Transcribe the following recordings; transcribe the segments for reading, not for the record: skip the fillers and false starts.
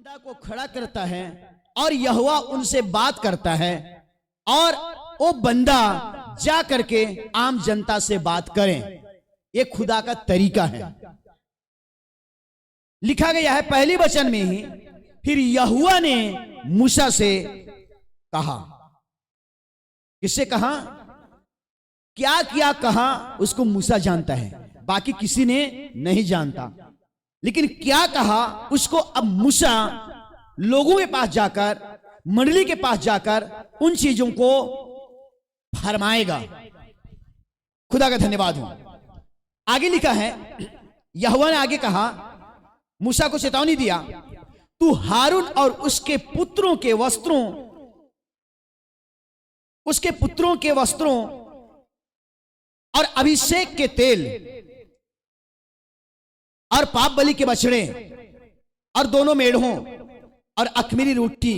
बंदा को खड़ा करता है और यहोवा उनसे बात करता है और वो बंदा जा करके आम जनता से बात करें। ये खुदा का तरीका है। लिखा गया है पहली वचन में ही, फिर यहोवा ने मूसा से कहा। किससे कहा? क्या क्या कहा उसको मूसा जानता है, बाकी किसी ने नहीं जानता। लेकिन क्या कहा उसको अब मूसा लोगों के पास जाकर, मंडली के पास जाकर उन चीजों को फरमाएगा। खुदा का धन्यवाद हो। आगे लिखा है, यहोवा ने आगे कहा, मूसा को चेतावनी दिया, तू हारून और उसके पुत्रों के वस्त्रों और अभिषेक के तेल और पाप बलि के बछड़े और दोनों मेढ़ों और अख़मीरी रोटी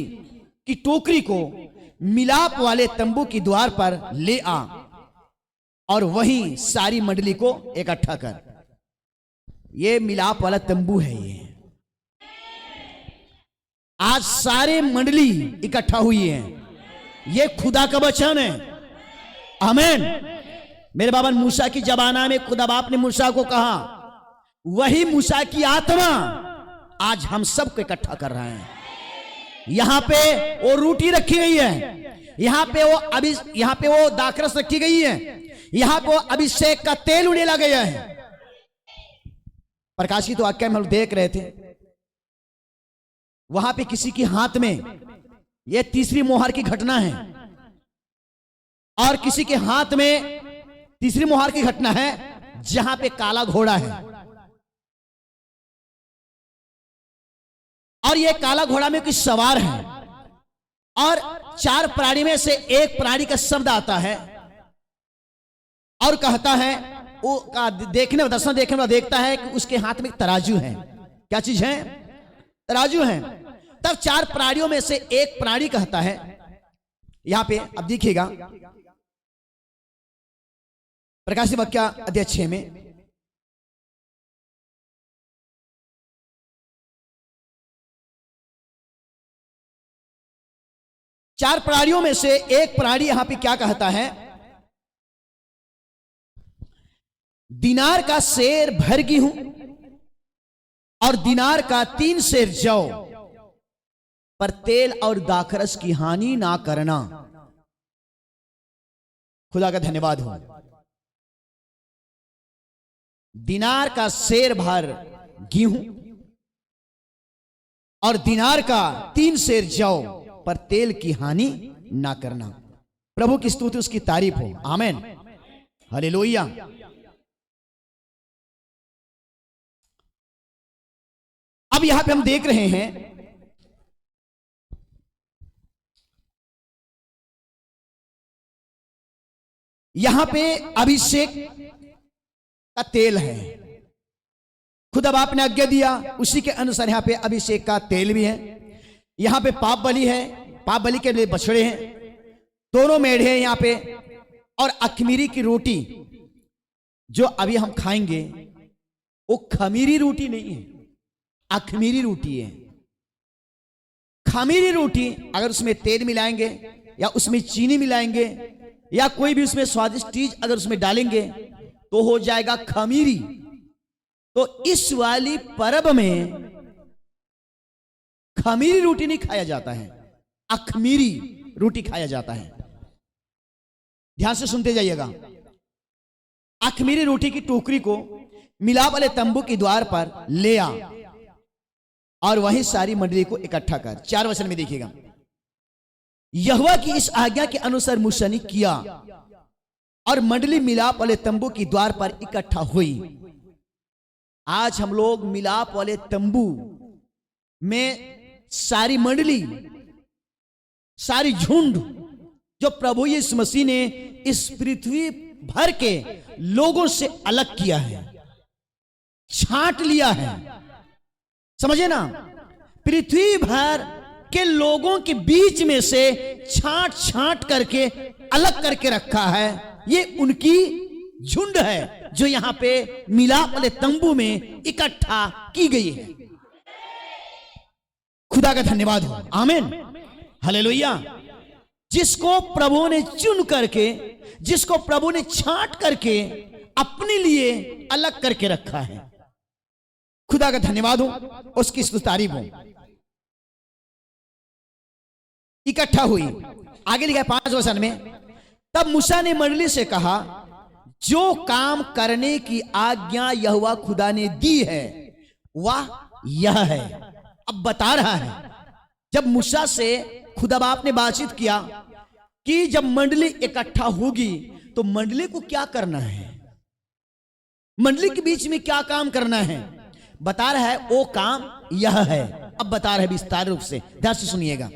की टोकरी को मिलाप वाले तंबू की द्वार पर ले आ और वहीं सारी मंडली को इकट्ठा कर। ये मिलाप वाला तंबू है। ये आज सारे मंडली इकट्ठा हुई है। ये खुदा का वचन है। आमीन। मेरे बाबा मूसा की जमाना में खुदा बाप ने मूसा को कहा, वही मूसा की आत्मा आज हम सबको इकट्ठा कर रहा है। यहां पे वो रोटी रखी गई है, यहां पे वो दाखरस रखी गई है, यहां पे वो अभिषेक का तेल उड़ेला गया है। प्रकाश की तो आज्ञा में हम देख रहे थे, वहां पे किसी के हाथ में, यह तीसरी मोहर की घटना है, और किसी के हाथ में तीसरी मोहर की घटना है जहां पे काला घोड़ा है। और यह काला घोड़ा में कोई सवार है और चार प्राणी में से एक प्राणी का शब्द आता है और कहता है, वो दर्शन देखने वाला देखता है कि उसके हाथ में तराजू है। क्या चीज है? तराजू है। तब चार प्राणियों में से एक प्राणी कहता है, यहां पे अब देखिएगा प्रकाशित वाक्य अध्याय 6 में, चार प्राणियों में से एक प्राणी यहां पे क्या कहता है, दिनार का सेर भर गेहूं और दिनार का 3 सेर जौ, पर तेल और दाखरस की हानि ना करना। खुदा का धन्यवाद हो। दिनार का सेर भर गेहूं और दिनार का 3 सेर जौ, पर तेल की हानि ना करना। प्रभु की स्तुति, उसकी तारीफ हो। आमीन। हालेलुया। अब यहां पे हम देख रहे हैं, यहां पे अभिषेक का तेल है। खुदा बाप ने आज्ञा दिया, उसी के अनुसार यहां पे अभिषेक का तेल भी है। यहां पे पाप बलि है, पाप बलि के लिए बछड़े हैं, दोनों मेढ़े हैं यहां पे, और अख़मीरी की रोटी जो अभी हम खाएंगे वो खमीरी रोटी नहीं है, अख़मीरी रोटी है। खमीरी रोटी अगर उसमें तेल मिलाएंगे या उसमें चीनी मिलाएंगे या कोई भी उसमें स्वादिष्ट चीज अगर उसमें डालेंगे तो हो जाएगा खमीरी। तो इस वाली पर्व में खमीरी रोटी नहीं खाया जाता है, अख़मीरी रोटी खाया जाता है। ध्यान से सुनते जाइएगा। अख़मीरी रोटी की टोकरी को मिलाप वाले तंबू के द्वार पर ले आ और वहीं सारी मंडली को इकट्ठा कर। 4 वचन में देखिएगा, यहोवा की इस आज्ञा के अनुसार मूसा ने किया और मंडली मिलाप वाले तंबू के द्वार पर इकट्ठा हुई। आज हम लोग मिलाप वाले तंबू में सारी मंडली, सारी झुंड जो प्रभु यीशु मसीह ने इस पृथ्वी भर के लोगों से अलग किया है, छांट लिया है। समझे ना? पृथ्वी भर के लोगों के बीच में से छांट छांट करके अलग करके रखा है। ये उनकी झुंड है जो यहां पे मिलाप वाले तंबू में इकट्ठा की गई है। खुदा का धन्यवाद हो, आमीन, हालेलुया। जिसको प्रभु ने चुन करके, जिसको प्रभु ने छांट करके अपने लिए अलग करके रखा है, खुदा का धन्यवाद हो, उसकी तारीफ हो। इकट्ठा हुई, आगे लिखा है 5 वचन में, तब मूसा ने मंडली से कहा, जो काम करने की आज्ञा यहोवा खुदा ने दी है वह यह है। अब बता रहा है, जब मूसा से खुदा बाप ने बातचीत किया कि जब मंडली इकट्ठा होगी तो मंडली को क्या करना है, मंडली के बीच में क्या काम करना है, बता रहा है वो काम यह है। अब बता रहा है विस्तार रूप से, ध्यान से सुनिएगा।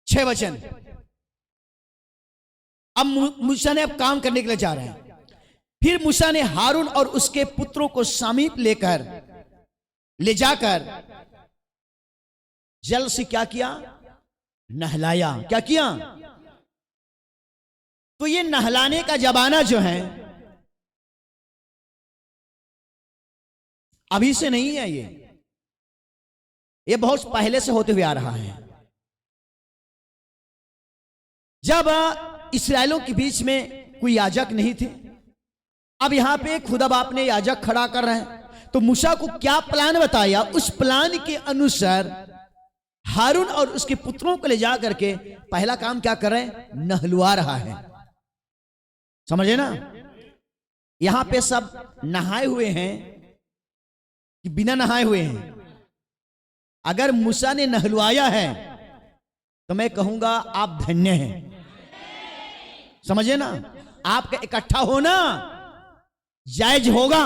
6 वचन, अब मूसा ने अब काम करने के लिए जा रहे हैं। फिर मूसा ने हारून और उसके पुत्रों को समीप लेकर ले जाकर जल से क्या किया, नहलाया। क्या किया? तो ये नहलाने का जमाना जो है अभी से नहीं है, ये बहुत पहले से होते हुए आ रहा है। जब इस्राएलों के बीच में कोई याजक नहीं थे, अब यहां पे खुदा बाप ने याजक खड़ा कर रहे हैं, तो मूसा को क्या प्लान बताया, उस प्लान के अनुसार हारून और उसके पुत्रों को ले जा करके पहला काम क्या कर रहे हैं, नहलवा रहा है। समझे ना? यहां पे सब नहाए हुए हैं कि बिना नहाए हुए हैं? अगर मूसा ने नहलवाया है तो मैं कहूंगा आप धन्य हैं। समझे ना? आपका इकट्ठा होना जायज होगा।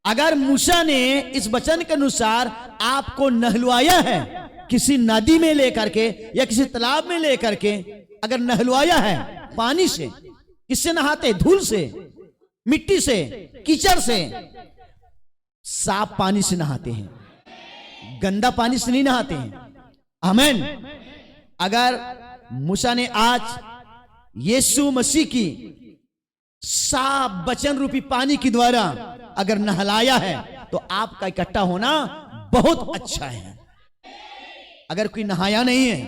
अगर मूसा ने इस वचन के अनुसार आपको नहलवाया है, किसी नदी में लेकर के या किसी तालाब में लेकर के अगर नहलवाया है पानी से, किससे नहाते? धूल से, मिट्टी से, कीचड़ से। साफ पानी से नहाते हैं, गंदा पानी से नहीं नहाते हैं। आमीन। अगर मूसा ने आज यीशु मसीह की साफ वचन रूपी पानी के द्वारा अगर नहलाया है तो आपका इकट्ठा होना बहुत अच्छा है। अगर कोई नहाया नहीं है,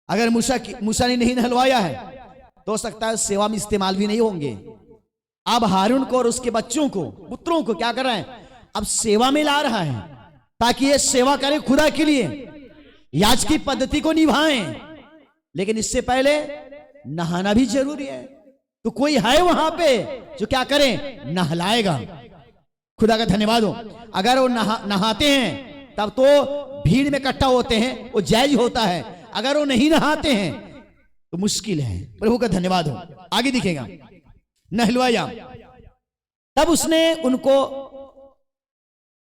अगर मूसा ने नहीं नहलवाया है तो हो सकता है सेवा में इस्तेमाल भी नहीं होंगे। अब हारून को और उसके बच्चों को, पुत्रों को क्या कर रहा है, अब सेवा में ला रहा है ताकि ये सेवा करें खुदा के लिए, याजकी पद्धति को निभाएं। लेकिन इससे पहले नहाना भी जरूरी है। तो कोई है वहां पे जो क्या करे, नहलाएगा। खुदा का धन्यवाद हो। अगर वो नहाते हैं तब तो भीड़ में इकट्ठा होते हैं, वो जायज होता है। अगर वो नहीं नहाते हैं तो मुश्किल है। प्रभु का धन्यवाद हो। आगे दिखेगा, नहलवाया, तब उसने उनको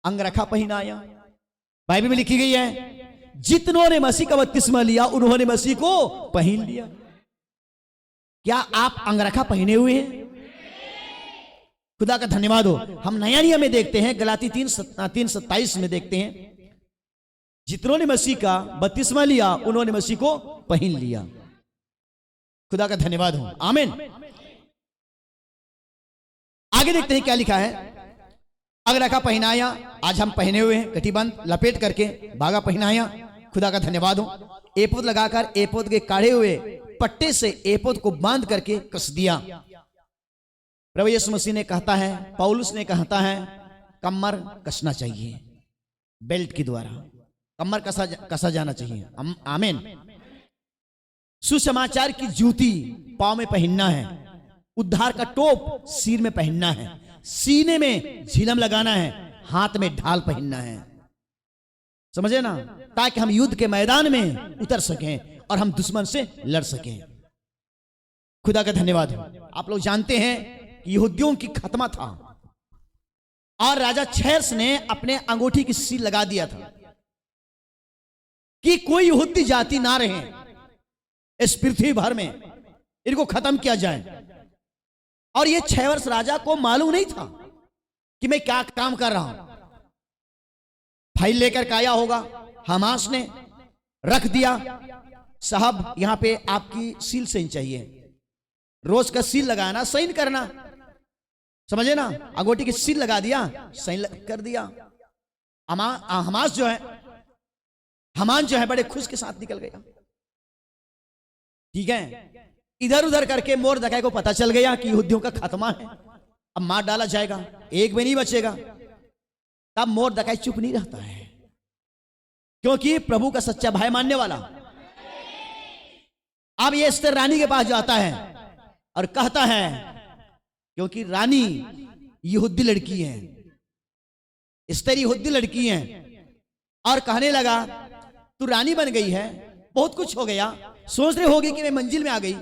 अंगरखा पहनाया। बाइबल में लिखी गई है, जितनों ने मसीह का बपतिस्मा लिया उन्होंने मसीह को पहन लिया। क्या आप अंगरखा पहने हुए हैं? खुदा का धन्यवाद हो। हम नया नियम में देखते हैं, गलाती 3:27 में देखते हैं, जितनों ने मसीह का बपतिस्मा लिया उन्होंने मसीह को पहन लिया। खुदा का धन्यवाद हो। आमीन। आगे देखते हैं क्या लिखा है। अंगरखा पहनाया, आज हम पहने हुए हैं, कटिबंध लपेट करके बागा पहनाया। खुदा का धन्यवाद हो। एपोद लगाकर एपोद के काढ़े हुए पट्टे से एपोद को बांध करके कस दिया। प्रभु यीशु मसीह ने कहता है, पौलुस ने कहता है, कमर कसना चाहिए, बेल्ट के द्वारा कमर कसा जाना चाहिए। आमीन। सुसमाचार की जूती पांव में पहनना है, उद्धार का टोप सिर में पहनना है, सीने में झिलम लगाना है, हाथ में ढाल पहनना है। समझे ना? ताकि हम युद्ध के मैदान में उतर सकें और हम दुश्मन से लड़ सकें। खुदा का धन्यवाद हो। आप लोग जानते हैं कि यहूदियों की खत्मा था और राजा छैर्स ने अपने अंगूठी की सील लगा दिया था कि कोई यहूदी जाति ना रहे इस पृथ्वी भर में, इनको खत्म किया जाए। और ये 6 वर्ष राजा को मालूम नहीं था कि मैं क्या काम कर रहा हूं। फाइल लेकर के आया होगा, हमास ने रख दिया, साहब यहां पे आपकी सील साइन चाहिए, रोज का सील लगाना, साइन करना। समझे ना? अंगूठी की सील लगा दिया, साइन कर दिया। हमास जो है हमान जो है बड़े खुश के साथ निकल गया। ठीक है, इधर उधर करके मोर्दकै को पता चल गया कि यहूदियों का खात्मा है, अब मार डाला जाएगा, एक भी नहीं बचेगा। तब मोर्दकै चुप नहीं रहता है, क्योंकि प्रभु का सच्चा भाई मानने वाला। अब ये एस्तेर रानी के पास जाता है और कहता है, क्योंकि रानी यहूदी लड़की है, एस्तेर यहूदी लड़की है, और कहने लगा तू रानी बन गई है, बहुत कुछ हो गया, सोच रही होगी कि मैं मंजिल में आ गई।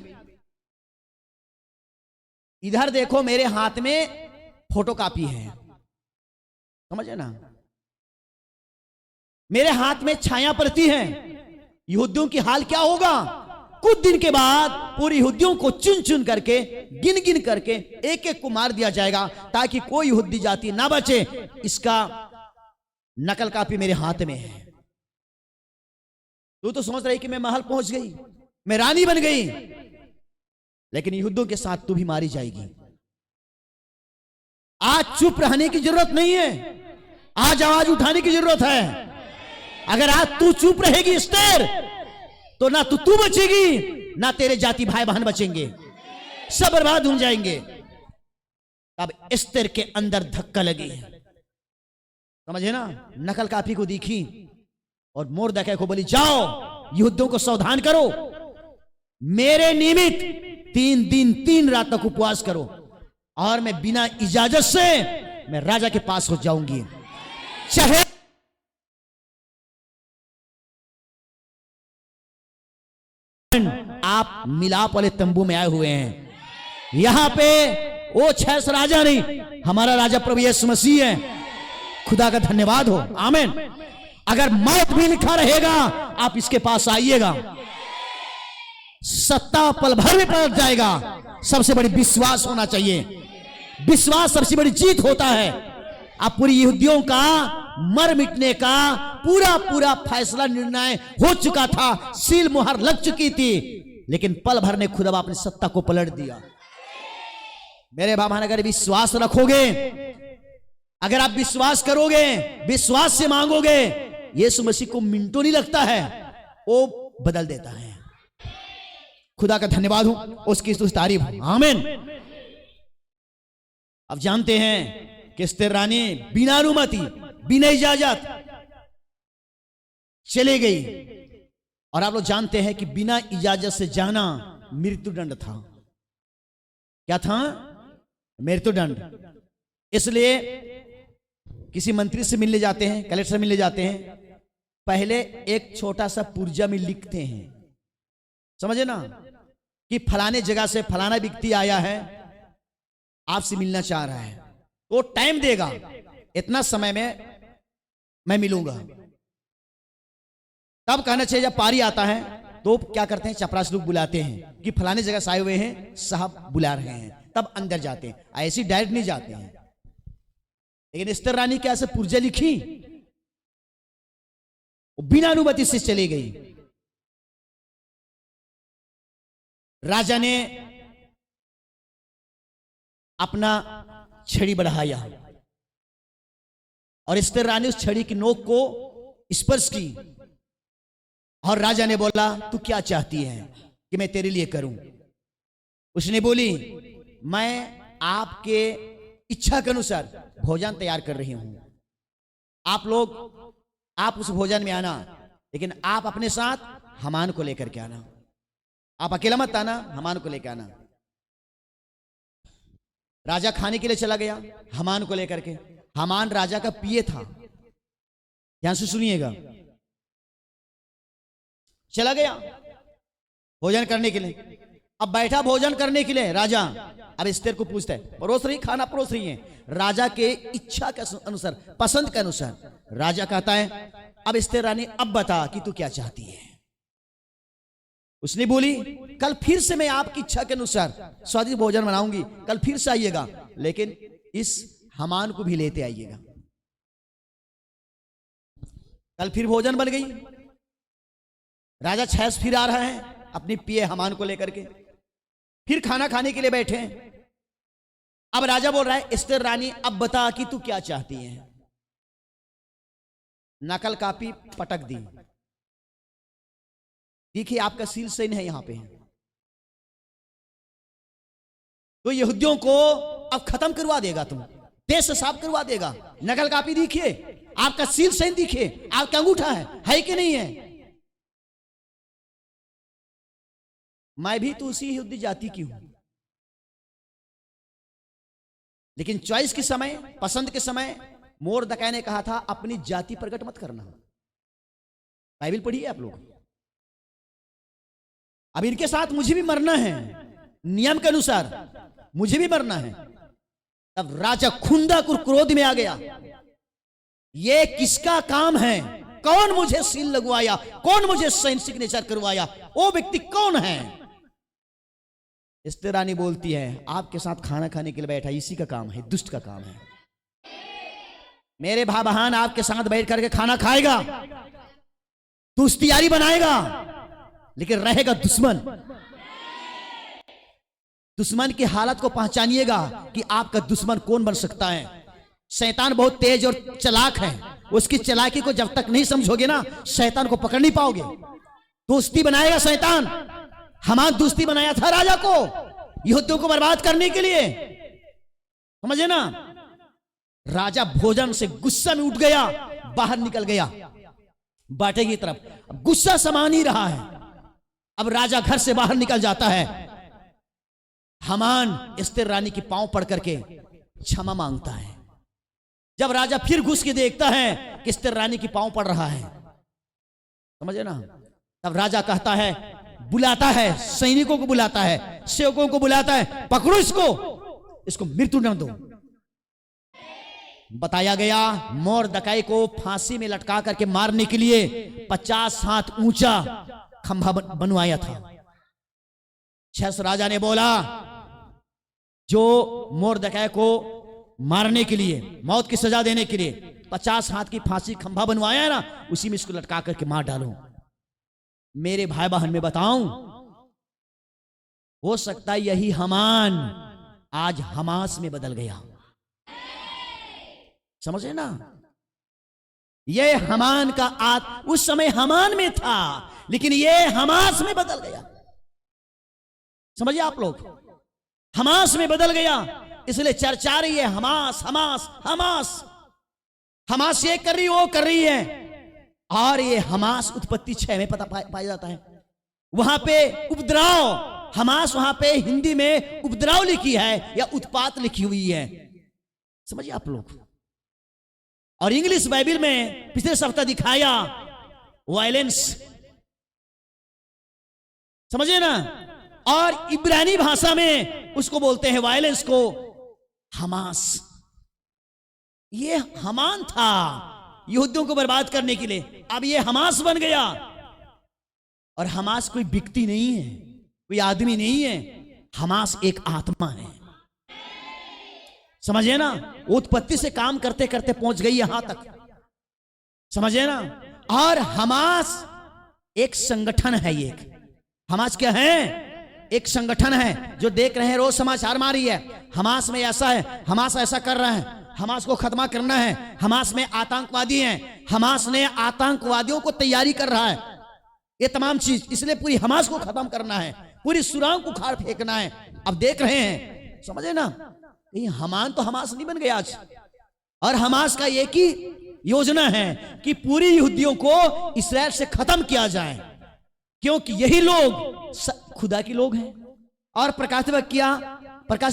इधर देखो मेरे हाथ में फोटोकॉपी है, समझे ना, मेरे हाथ में छाया प्रति है। यहूदियों की हाल क्या होगा? कुछ दिन के बाद पूरे यहूदियों को चुन चुन करके, गिन गिन करके एक एक को मार दिया जाएगा, ताकि कोई यहूदी जाति ना बचे। इसका नकल कॉपी मेरे हाथ में है। तू तो सोच रही कि मैं महल पहुंच गई, मैं रानी बन गई, लेकिन यहूदियों के साथ तू भी मारी जाएगी। आज चुप रहने की जरूरत नहीं है, आज आवाज उठाने की जरूरत है। अगर आज तू चुप रहेगी एस्तेर, तो ना तू बचेगी, ना तेरे जाति भाई बहन बचेंगे, सब बर्बाद हो जाएंगे। अब एस्तेर के अंदर धक्का लगी, समझे ना, नकल कॉपी को देखी और मोर्दकै को बोली, जाओ यहूदियों को सावधान करो, मेरे निमित्त 3 दिन 3 रात तक उपवास करो, और मैं बिना इजाजत से मैं राजा के पास हो जाऊंगी। चाहे आप मिलाप वाले तंबू में आए हुए हैं, यहां पे वो छैस राजा नहीं, हमारा राजा प्रभु यीशु मसीह है। खुदा का धन्यवाद हो, आमीन। अगर मौत भी लिखा रहेगा, आप इसके पास आइएगा, सत्ता पल भर में पलट जाएगा। सबसे बड़ी विश्वास होना चाहिए, विश्वास सबसे बड़ी जीत होता है। अब पूरी यहूदियों का मर मिटने का पूरा पूरा फैसला निर्णय हो चुका था, सील मुहर लग चुकी थी, लेकिन पल भर ने खुदा अपनी सत्ता को पलट दिया। मेरे भाई अगर विश्वास रखोगे, अगर आप विश्वास करोगे, विश्वास से मांगोगे, यीशु मसीह को मिनटों नहीं लगता है, वो बदल देता है। खुदा का धन्यवाद हो, उसकी तारीफ हो, आमीन। अब जानते हैं कि एस्तेर रानी बिना अनुमति, बिना इजाजत चले गई, और आप लोग जानते हैं कि बिना इजाजत से जाना मृत्युदंड था। क्या था? मृत्युदंड। इसलिए किसी मंत्री से मिलने जाते हैं, कलेक्टर से मिलने जाते हैं, पहले एक छोटा सा पुर्जा में लिखते हैं, समझे ना, कि फलाने जगह से फलाना व्यक्ति आया है, आपसे मिलना चाह रहा है, वो टाइम देगा, इतना समय में मैं मिलूंगा। तब कहना चाहिए जब पारी आता है तो क्या करते हैं, चपरास लोग बुलाते हैं कि फलाने जगह से आए हुए हैं, साहब बुला रहे हैं, तब अंदर जाते हैं, ऐसी डायरेक्ट नहीं जाते हैं। लेकिन एस्तेर रानी क्या से पुर्जा लिखी, वो बिना अनुमति से चली गई। राजा ने अपना छड़ी बढ़ाया और एस्तेर रानी उस छड़ी की नोक को स्पर्श की, और राजा ने बोला, तू क्या चाहती है कि मैं तेरे लिए करूं? उसने बोली, मैं आपके इच्छा के अनुसार भोजन तैयार कर रही हूं, आप लोग आप उस भोजन में आना, लेकिन आप अपने साथ हामान को लेकर के आना, आप अकेला मत आना, हामान को लेकर आना। राजा खाने के लिए चला गया हामान को लेकर के। हामान राजा का पिए था, ध्यान से सुनिएगा, चला गया भोजन करने के लिए। अब बैठा भोजन करने के लिए राजा, अब एस्तेर को पूछता है, परोस रही, खाना परोस रही है, राजा के इच्छा के अनुसार, पसंद के अनुसार। राजा कहता है, अब एस्तेर रानी अब बता कि तू क्या चाहती है। उसने बोली, कल फिर से मैं आपकी इच्छा के अनुसार स्वादिष्ट भोजन बनाऊंगी, कल फिर से आइएगा, लेकिन इस हामान को भी लेते आइएगा। कल फिर भोजन बन गई, राजा छैस फिर आ रहा है अपनी पिए हामान को लेकर के, फिर खाना खाने के लिए बैठे। अब राजा बोल रहा है, एस्तेर रानी अब बता कि तू क्या चाहती है। नकल कॉपी पटक दी, देखिए आपका सील सैन्य है यहां पे, तो यहूदियों को अब खत्म करवा देगा, तुम देश से साफ करवा देगा। नकल कापी दिखिए, आपका सील सैन्य दिखिए, आपका अंगूठा है कि नहीं है? मैं भी तो उसी यहूदी जाति की हूं, लेकिन चॉइस के समय, पसंद के समय मोर्दकै ने कहा था अपनी जाति प्रकट मत करना। बाइबल पढ़िए आप लोग। अब इनके साथ मुझे भी मरना है, नियम के अनुसार मुझे भी मरना है। तब राजा खुंदा क्रोध में आ गया, ये किसका काम है? कौन मुझे सील लगवाया? कौन मुझे साइन सिग्नेचर करवाया? वो व्यक्ति कौन है? एस्तेर रानी बोलती है आपके साथ खाना खाने के लिए बैठा, इसी का काम है, दुष्ट का काम है। मेरे भाई बहन आपके साथ बैठ करके खाना खाएगा, दोस्ती यारी बनाएगा, लेकिन रहेगा दुश्मन। दुश्मन की हालत को पहचानिएगा कि आपका दुश्मन कौन बन सकता है। शैतान बहुत तेज और चालाक है, उसकी चालाकी को जब तक नहीं समझोगे ना, शैतान को पकड़ नहीं पाओगे। दोस्ती बनाएगा शैतान। हमारा दोस्ती बनाया था राजा को, यहूदियों को बर्बाद करने के लिए, समझे ना। राजा भोजन से गुस्सा में उठ गया, बाहर निकल गया बाटे की तरफ। अब गुस्सा समा नहीं रहा है। अब राजा घर से बाहर निकल जाता है। हामान एस्तेर रानी की पांव पड़ करके क्षमा मांगता है। जब राजा फिर घुस के देखता है कि एस्तेर रानी की पांव पड़ रहा है, समझे ना, तब राजा कहता है, बुलाता है सैनिकों को, बुलाता है सेवकों को, बुलाता है, पकड़ो इसको मृत्यु दंड दो। बताया गया मोर्दकै को फांसी में लटका करके मारने के लिए 50 हाथ ऊंचा खंभा बनवाया था। छस राजा ने बोला जो मोर्दकै को मारने के लिए, मौत की सजा देने के लिए 50 हाथ की फांसी खंभा बनवाया है ना, उसी में इसको लटका करके मार डालो। मेरे भाई बहन में बताऊं, हो सकता है यही हामान आज हमास में बदल गया, समझे ना। ये हामान का उस समय हामान में था, लेकिन ये हमास में बदल गया, समझिए आप लोग। हमास में बदल गया, इसलिए चर्चा रही है हमास हमास हमास। हमास ये कर रही, वो कर रही है। और ये हमास उत्पत्ति 6 में पता पाया जाता है। वहां पे उपद्रव, हमास वहां पे हिंदी में उपद्रव लिखी है या उत्पात लिखी हुई है, समझिए आप लोग। और इंग्लिश बाइबल में पिछले सप्ताह दिखाया वायलेंस, समझिए ना। और इब्रानी भाषा में उसको बोलते हैं वायलेंस को हमास। ये हमान था यहूदियों को बर्बाद करने के लिए, अब ये हमास बन गया। और हमास कोई व्यक्ति नहीं है, कोई आदमी नहीं है, हमास एक आत्मा है, समझिए ना। उत्पत्ति से काम करते करते पहुंच गई यहां तक, समझिए ना। और हमास एक संगठन है। ये हमास क्या है? एक संगठन है। जो देख रहे हैं रोज समाचार मारी है, हमास में ऐसा है, हमास ऐसा कर रहा है, हमास को खत्मा करना है, हमास में आतंकवादी हैं, हमास ने आतंकवादियों को तैयारी कर रहा है, ये तमाम चीज, इसलिए पूरी हमास को खत्म करना है, पूरी सुरांग को उखाड़ फेंकना है। अब देख रहे हैं, समझे ना। ये हमान तो हमास नहीं बन गया आज। और हमास का एक ही योजना है कि पूरी यहूदियों को इस्राएल से खत्म किया जाए, क्योंकि यही लोग खुदा के लोग हैं। और प्रकाश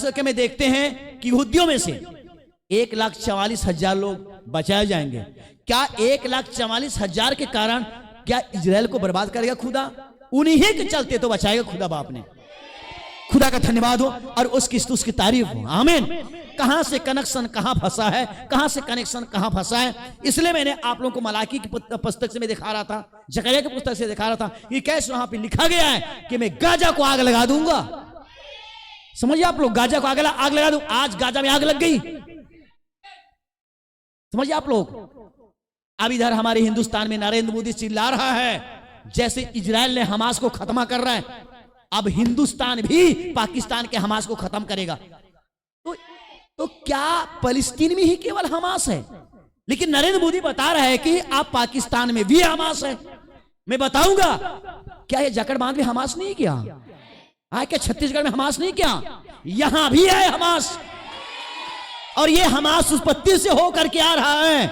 वाक्य में देखते हैं कि यहूदियों में से 1,44,000 लोग बचाए जाएंगे। क्या 1,44,000 के कारण क्या इजराइल को बर्बाद करेगा खुदा? उन्हीं के चलते तो बचाएगा खुदा बाप ने। खुदा का धन्यवाद हो और उसकी तारीफ हो, आमीन। कहां से कनेक्शन कहां फंसा है, कहां से कनेक्शन कहां फंसा है। इसलिए मैंने आप लोगों को मलाकी की पुस्तक से मैं दिखा रहा था, जकरिया की पुस्तक से दिखा रहा था कि कैसे वहां पे लिखा गया है कि मैं गाजा को आग लगा दूंगा। समझिए आप लोग, गाजा को आग लगा दूं। आज गाजा में आग लग गई, समझिए आप लोग। अब इधर हमारे हिंदुस्तान में नरेंद्र मोदी चिल्ला रहा है जैसे इजराइल ने हमास को खत्म कर रहा है, अब हिंदुस्तान भी पाकिस्तान के हमास को खत्म करेगा। तो क्या फलस्तीन में ही केवल हमास है? लेकिन नरेंद्र मोदी बता रहा है कि आप पाकिस्तान में भी हमास है। मैं बताऊंगा क्या ये जकड़बांध में हमास नहीं किया? क्या छत्तीसगढ़ में हमास नहीं किया? यहां भी है हमास, और ये हमास उत्पत्ति से होकर के आ रहा है।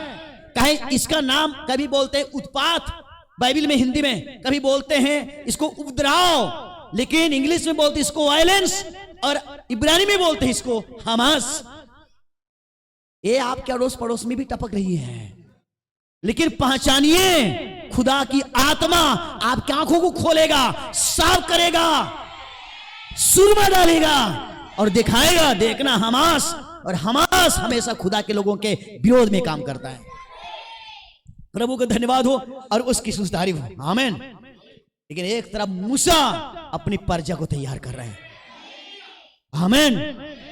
कहीं इसका नाम कभी बोलते हैं उत्पात बाइबल में, हिंदी में कभी बोलते हैं इसको उपद्रव, लेकिन इंग्लिश में बोलते इसको वायलेंस, और इब्रानी में बोलते हैं इसको हमास। ये आपके अड़ोस पड़ोस में भी टपक रही है, लेकिन पहचानिए खुदा की आत्मा आपकी आंखों को खोलेगा, साफ करेगा, सुरमा डालेगा और दिखाएगा, देखना हमास, और हमास हमेशा खुदा के लोगों के विरोध में काम करता है। प्रभु का धन्यवाद हो और उसकी तारीफ हो, आमीन। लेकिन एक तरफ मूसा अपनी प्रजा को तैयार कर रहे हैं, आमीन।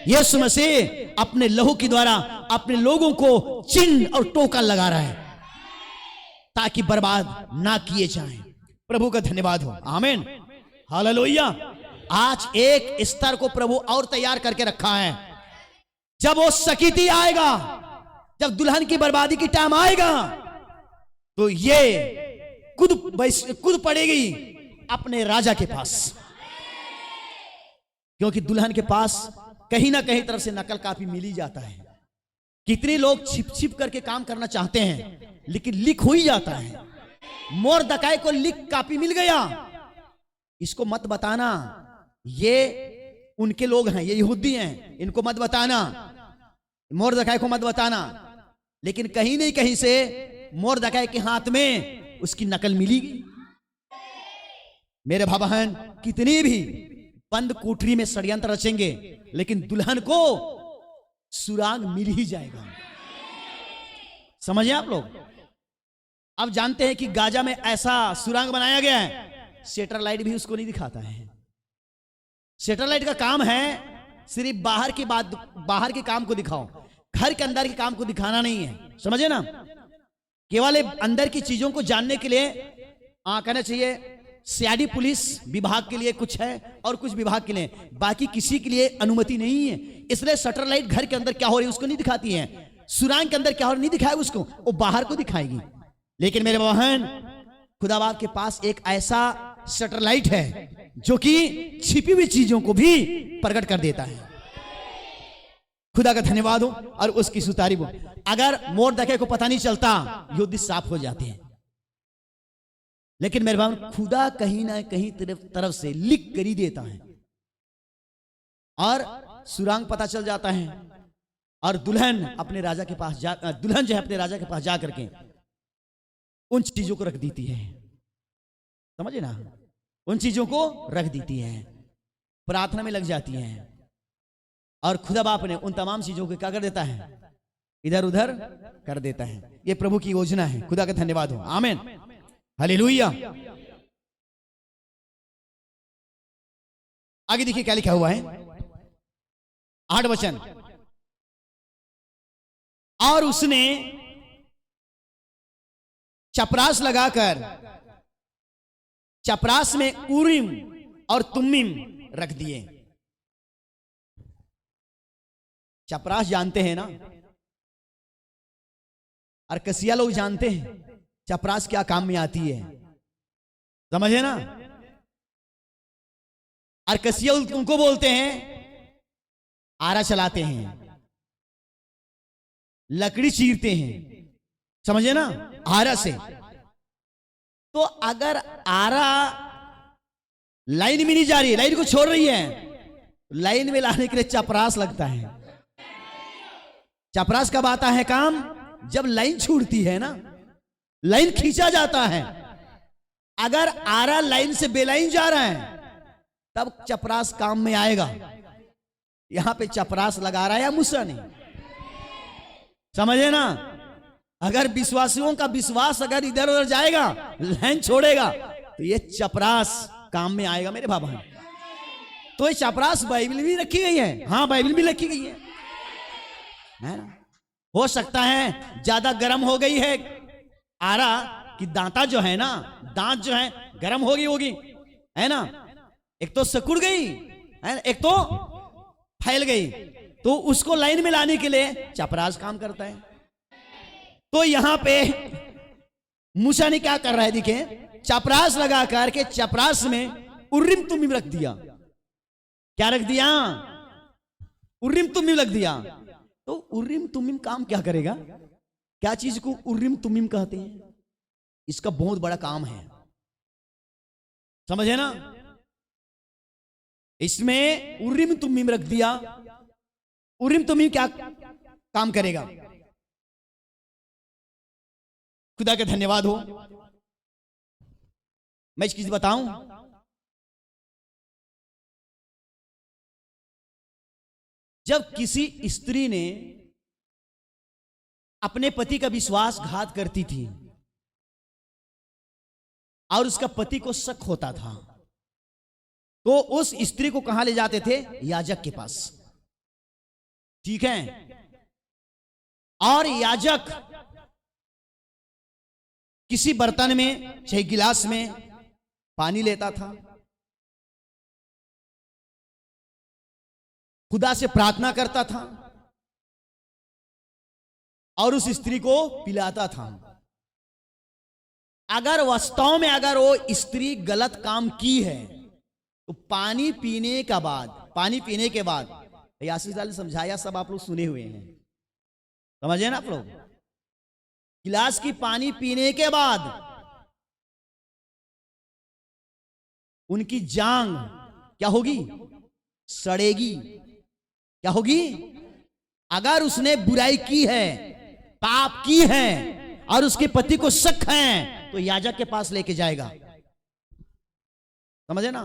यीशु मसीह अपने लहू के द्वारा अपने लोगों को चिन्ह और टोकन लगा रहा है ताकि बर्बाद ना किए जाएं। प्रभु का धन्यवाद हो, आमीन, हालेलुया। आज एक स्तर को प्रभु और तैयार करके रखा है। जब वो सकीती आएगा, जब दुल्हन की बर्बादी की टाइम आएगा, तो ये कूद पड़ेगी अपने राजा के पास, क्योंकि दुल्हन के पास कहीं ना कहीं तरफ से नकल कापी मिल ही जाता है। कितने लोग छिप छिप करके काम करना चाहते हैं, लेकिन लीक हो ही जाता है। मोर्दकाई को लीक कापी मिल गया, इसको मत बताना, ये उनके लोग हैं, ये यहूदी हैं, इनको मत बताना, मोर्दकाई को मत बताना। लेकिन कहीं नहीं कहीं से मोर्दकाई के हाथ में उसकी नकल मिली। मेरे भाई बहन, कितनी भी बंद कोठरी में षड्यंत्र रचेंगे, लेकिन दुल्हन को सुराग मिल ही जाएगा। समझे आप लोग? अब जानते हैं कि गाजा में ऐसा सुराग बनाया गया है, सैटेलाइट भी उसको नहीं दिखाता है। सैटेलाइट का काम है सिर्फ बाहर की बात, बाहर के काम को दिखाओ, घर के अंदर के काम को दिखाना नहीं है, समझे ना? केवल अंदर की चीजों को जानने के लिए कहना चाहिए सीआईडी पुलिस विभाग के लिए कुछ है और कुछ विभाग के लिए, बाकी किसी के लिए अनुमति नहीं है। इसलिए सैटेलाइट घर के अंदर क्या हो रही है उसको नहीं दिखाती है, सुरांग के अंदर क्या हो रहा नहीं दिखाएगा उसको, वो बाहर को दिखाएगी। लेकिन मेरे बहन, खुदाबाद के पास एक ऐसा सैटेलाइट है जो कि छिपी हुई चीजों को भी प्रकट कर देता है। खुदा का धन्यवाद हो और उसकी सुतारीफ हो। अगर मोर्दकै को पता नहीं चलता, युद्ध साफ हो जाते हैं। लेकिन मेरे भाई, खुदा कहीं ना कहीं तरफ से लिख कर ही देता है और सुरांग पता चल जाता है, और दुल्हन अपने राजा के पास दुल्हन जो है अपने राजा के पास जा करके उन चीजों को रख देती है, समझे ना? उन चीजों को रख देती है, प्रार्थना में लग जाती है, और खुदा बाप ने उन तमाम चीजों को क्या कर देता है? इधर उधर कर देता है। ये प्रभु की योजना है। खुदा का धन्यवाद हो, आमीन, हालेलुया। आगे देखिए क्या लिखा हुआ है, 8 वचन। और उसने चपरास लगाकर चपरास में उरीम और तुम्मीम रख दिए। चपरास जानते हैं ना, और कसिया लोग जानते हैं चपरास क्या काम में आती है, समझे ना? और कसिया उनको बोलते हैं आरा चलाते हैं, लकड़ी चीरते हैं, समझे ना? आरा से। तो अगर आरा लाइन में नहीं जा रही है, लाइन को छोड़ रही है, लाइन में लाने के लिए चपरास लगता है। चपरास कब आता है काम? जब लाइन छूटती है ना, लाइन खींचा जाता है। अगर आरा लाइन से बेलाइन जा रहा है, तब चपरास काम में आएगा। यहां पे चपरास लगा रहा है या मूसा नहीं, समझे ना? अगर विश्वासियों का विश्वास अगर इधर उधर जाएगा, लाइन छोड़ेगा, तो ये चपरास काम में आएगा मेरे बाबा। तो ये चपरास बाइबल भी रखी गई है, हाँ बाइबल भी रखी गई है ना? हो सकता है ज्यादा गर्म हो गई है आरा की दांता जो है ना, दांत जो है गर्म हो गई होगी, है ना? एक तो सिकुड़ गई है, एक तो फैल गई, तो उसको लाइन में लाने के लिए चपरास काम करता है। तो यहां पे मूसा ने क्या कर रहा है, देखिए चपरास लगा करके चपरास में उर्रिम तुमिम रख दिया। क्या रख दिया? उर्रिम तुमिम रख दिया। तो उर्रिम तुमिम काम क्या करेगा? क्या चीज को उर्रिम तुमिम कहते हैं? इसका बहुत बड़ा काम है, समझे ना? इसमें उर्रिम तुमिम रख दिया। उर्रिम तुमिम क्या काम करेगा? खुदा का धन्यवाद हो। मैं एक चीज बताऊं, जब किसी स्त्री ने अपने पति का विश्वासघात करती थी और उसका पति को शक होता था, तो उस स्त्री को कहां ले जाते थे? याजक के पास। ठीक है? और याजक किसी बर्तन में चाहे गिलास में पानी लेता था, खुदा से प्रार्थना करता था और उस स्त्री को पिलाता था। अगर वास्तव में अगर वो स्त्री गलत काम की है तो पानी पीने के बाद आशीष ने समझाया, सब आप लोग सुने हुए हैं, समझे ना आप लोग? गिलास की पानी पीने के बाद उनकी जांग क्या होगी? सड़ेगी। क्या होगी? अगर उसने बुराई की है, पाप की है और उसके पति को शक है तो याजक के पास लेके जाएगा। समझे ना?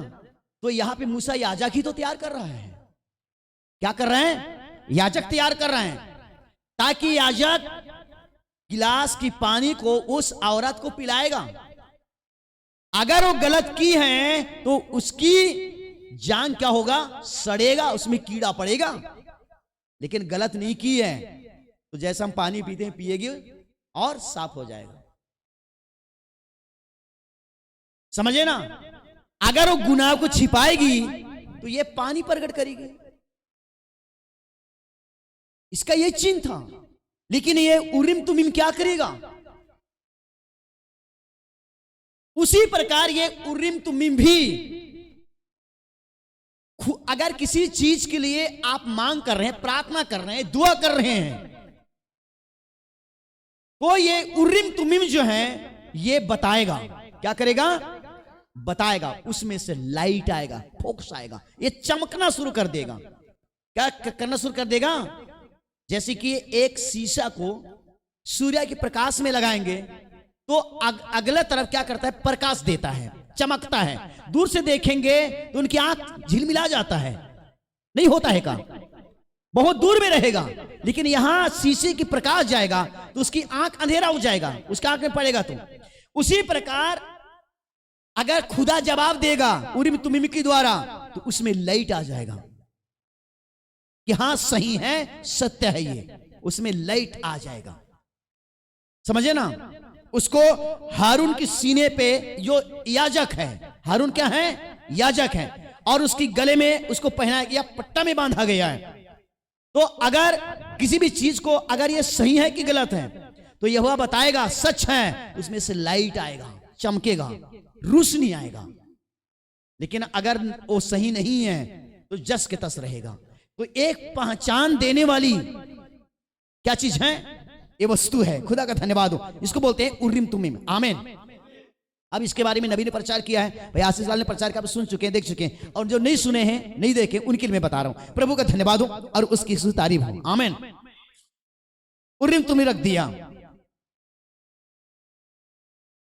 तो यहां पे मूसा याजक ही तो तैयार कर रहा है। क्या कर रहे हैं? याजक तैयार कर रहे हैं, ताकि याजक गिलास की पानी को उस औरत को पिलाएगा। अगर वो गलत की है तो उसकी जान क्या होगा? सड़ेगा, उसमें कीड़ा पड़ेगा। लेकिन गलत नहीं की है तो जैसा हम पानी पीते हैं पिएगी और साफ हो जाएगा। समझे ना? अगर वो गुनाह को छिपाएगी तो ये पानी प्रकट करेगी। इसका ये चिन्ह था। लेकिन ये उरिम तुमिम क्या करेगा? उसी प्रकार ये उरिम तुमिम भी, अगर किसी चीज के लिए आप मांग कर रहे हैं, प्रार्थना कर रहे हैं, दुआ कर रहे हैं, तो ये उरिम तुमिम जो है ये बताएगा। क्या करेगा? बताएगा। उसमें से लाइट आएगा, फोकस आएगा, ये चमकना शुरू कर देगा। क्या करना शुरू कर देगा? जैसे कि एक शीशा को सूर्य के प्रकाश में लगाएंगे तो अगला तरफ क्या करता है? प्रकाश देता है, चमकता है। दूर से देखेंगे तो उनकी आंख झिलमिला जाता है, नहीं होता है काम, बहुत दूर में रहेगा। लेकिन यहां शीशे की प्रकाश जाएगा तो उसकी आंख अंधेरा हो जाएगा, उसका आंख में पड़ेगा। तो उसी प्रकार अगर खुदा जवाब देगा उरिम तुमिम के द्वारा तो उसमें लाइट आ जाएगा कि हां सही है, सत्य है, ये उसमें लाइट आ जाएगा। समझे ना? उसको हारून के सीने पे जो याजक है, हारून क्या है? याजक है, और उसकी गले में उसको पहनाया गया, पट्टा में बांधा गया है। तो अगर किसी भी चीज को अगर ये सही है कि गलत है तो यहोवा बताएगा, सच है, उसमें से लाइट आएगा, चमकेगा, रोशनी आएगा। लेकिन अगर वो सही नहीं है तो जस के तस रहेगा। तो एक पहचान देने वाली क्या चीज है? ये वस्तु है। खुदा का धन्यवाद हो। इसको बोलते हैं उरिम तुमिम। आमीन। अब इसके बारे में नबी ने प्रचार किया है, भाई आशीष लाल ने प्रचार किया, सुन चुके हैं, देख चुके हैं, और जो नहीं सुने हैं, नहीं देखे, उनके लिए मैं बता रहा हूं। प्रभु का धन्यवाद हो और उसकी तारीफ हो। आमीन। उरिम तुमिम रख दिया।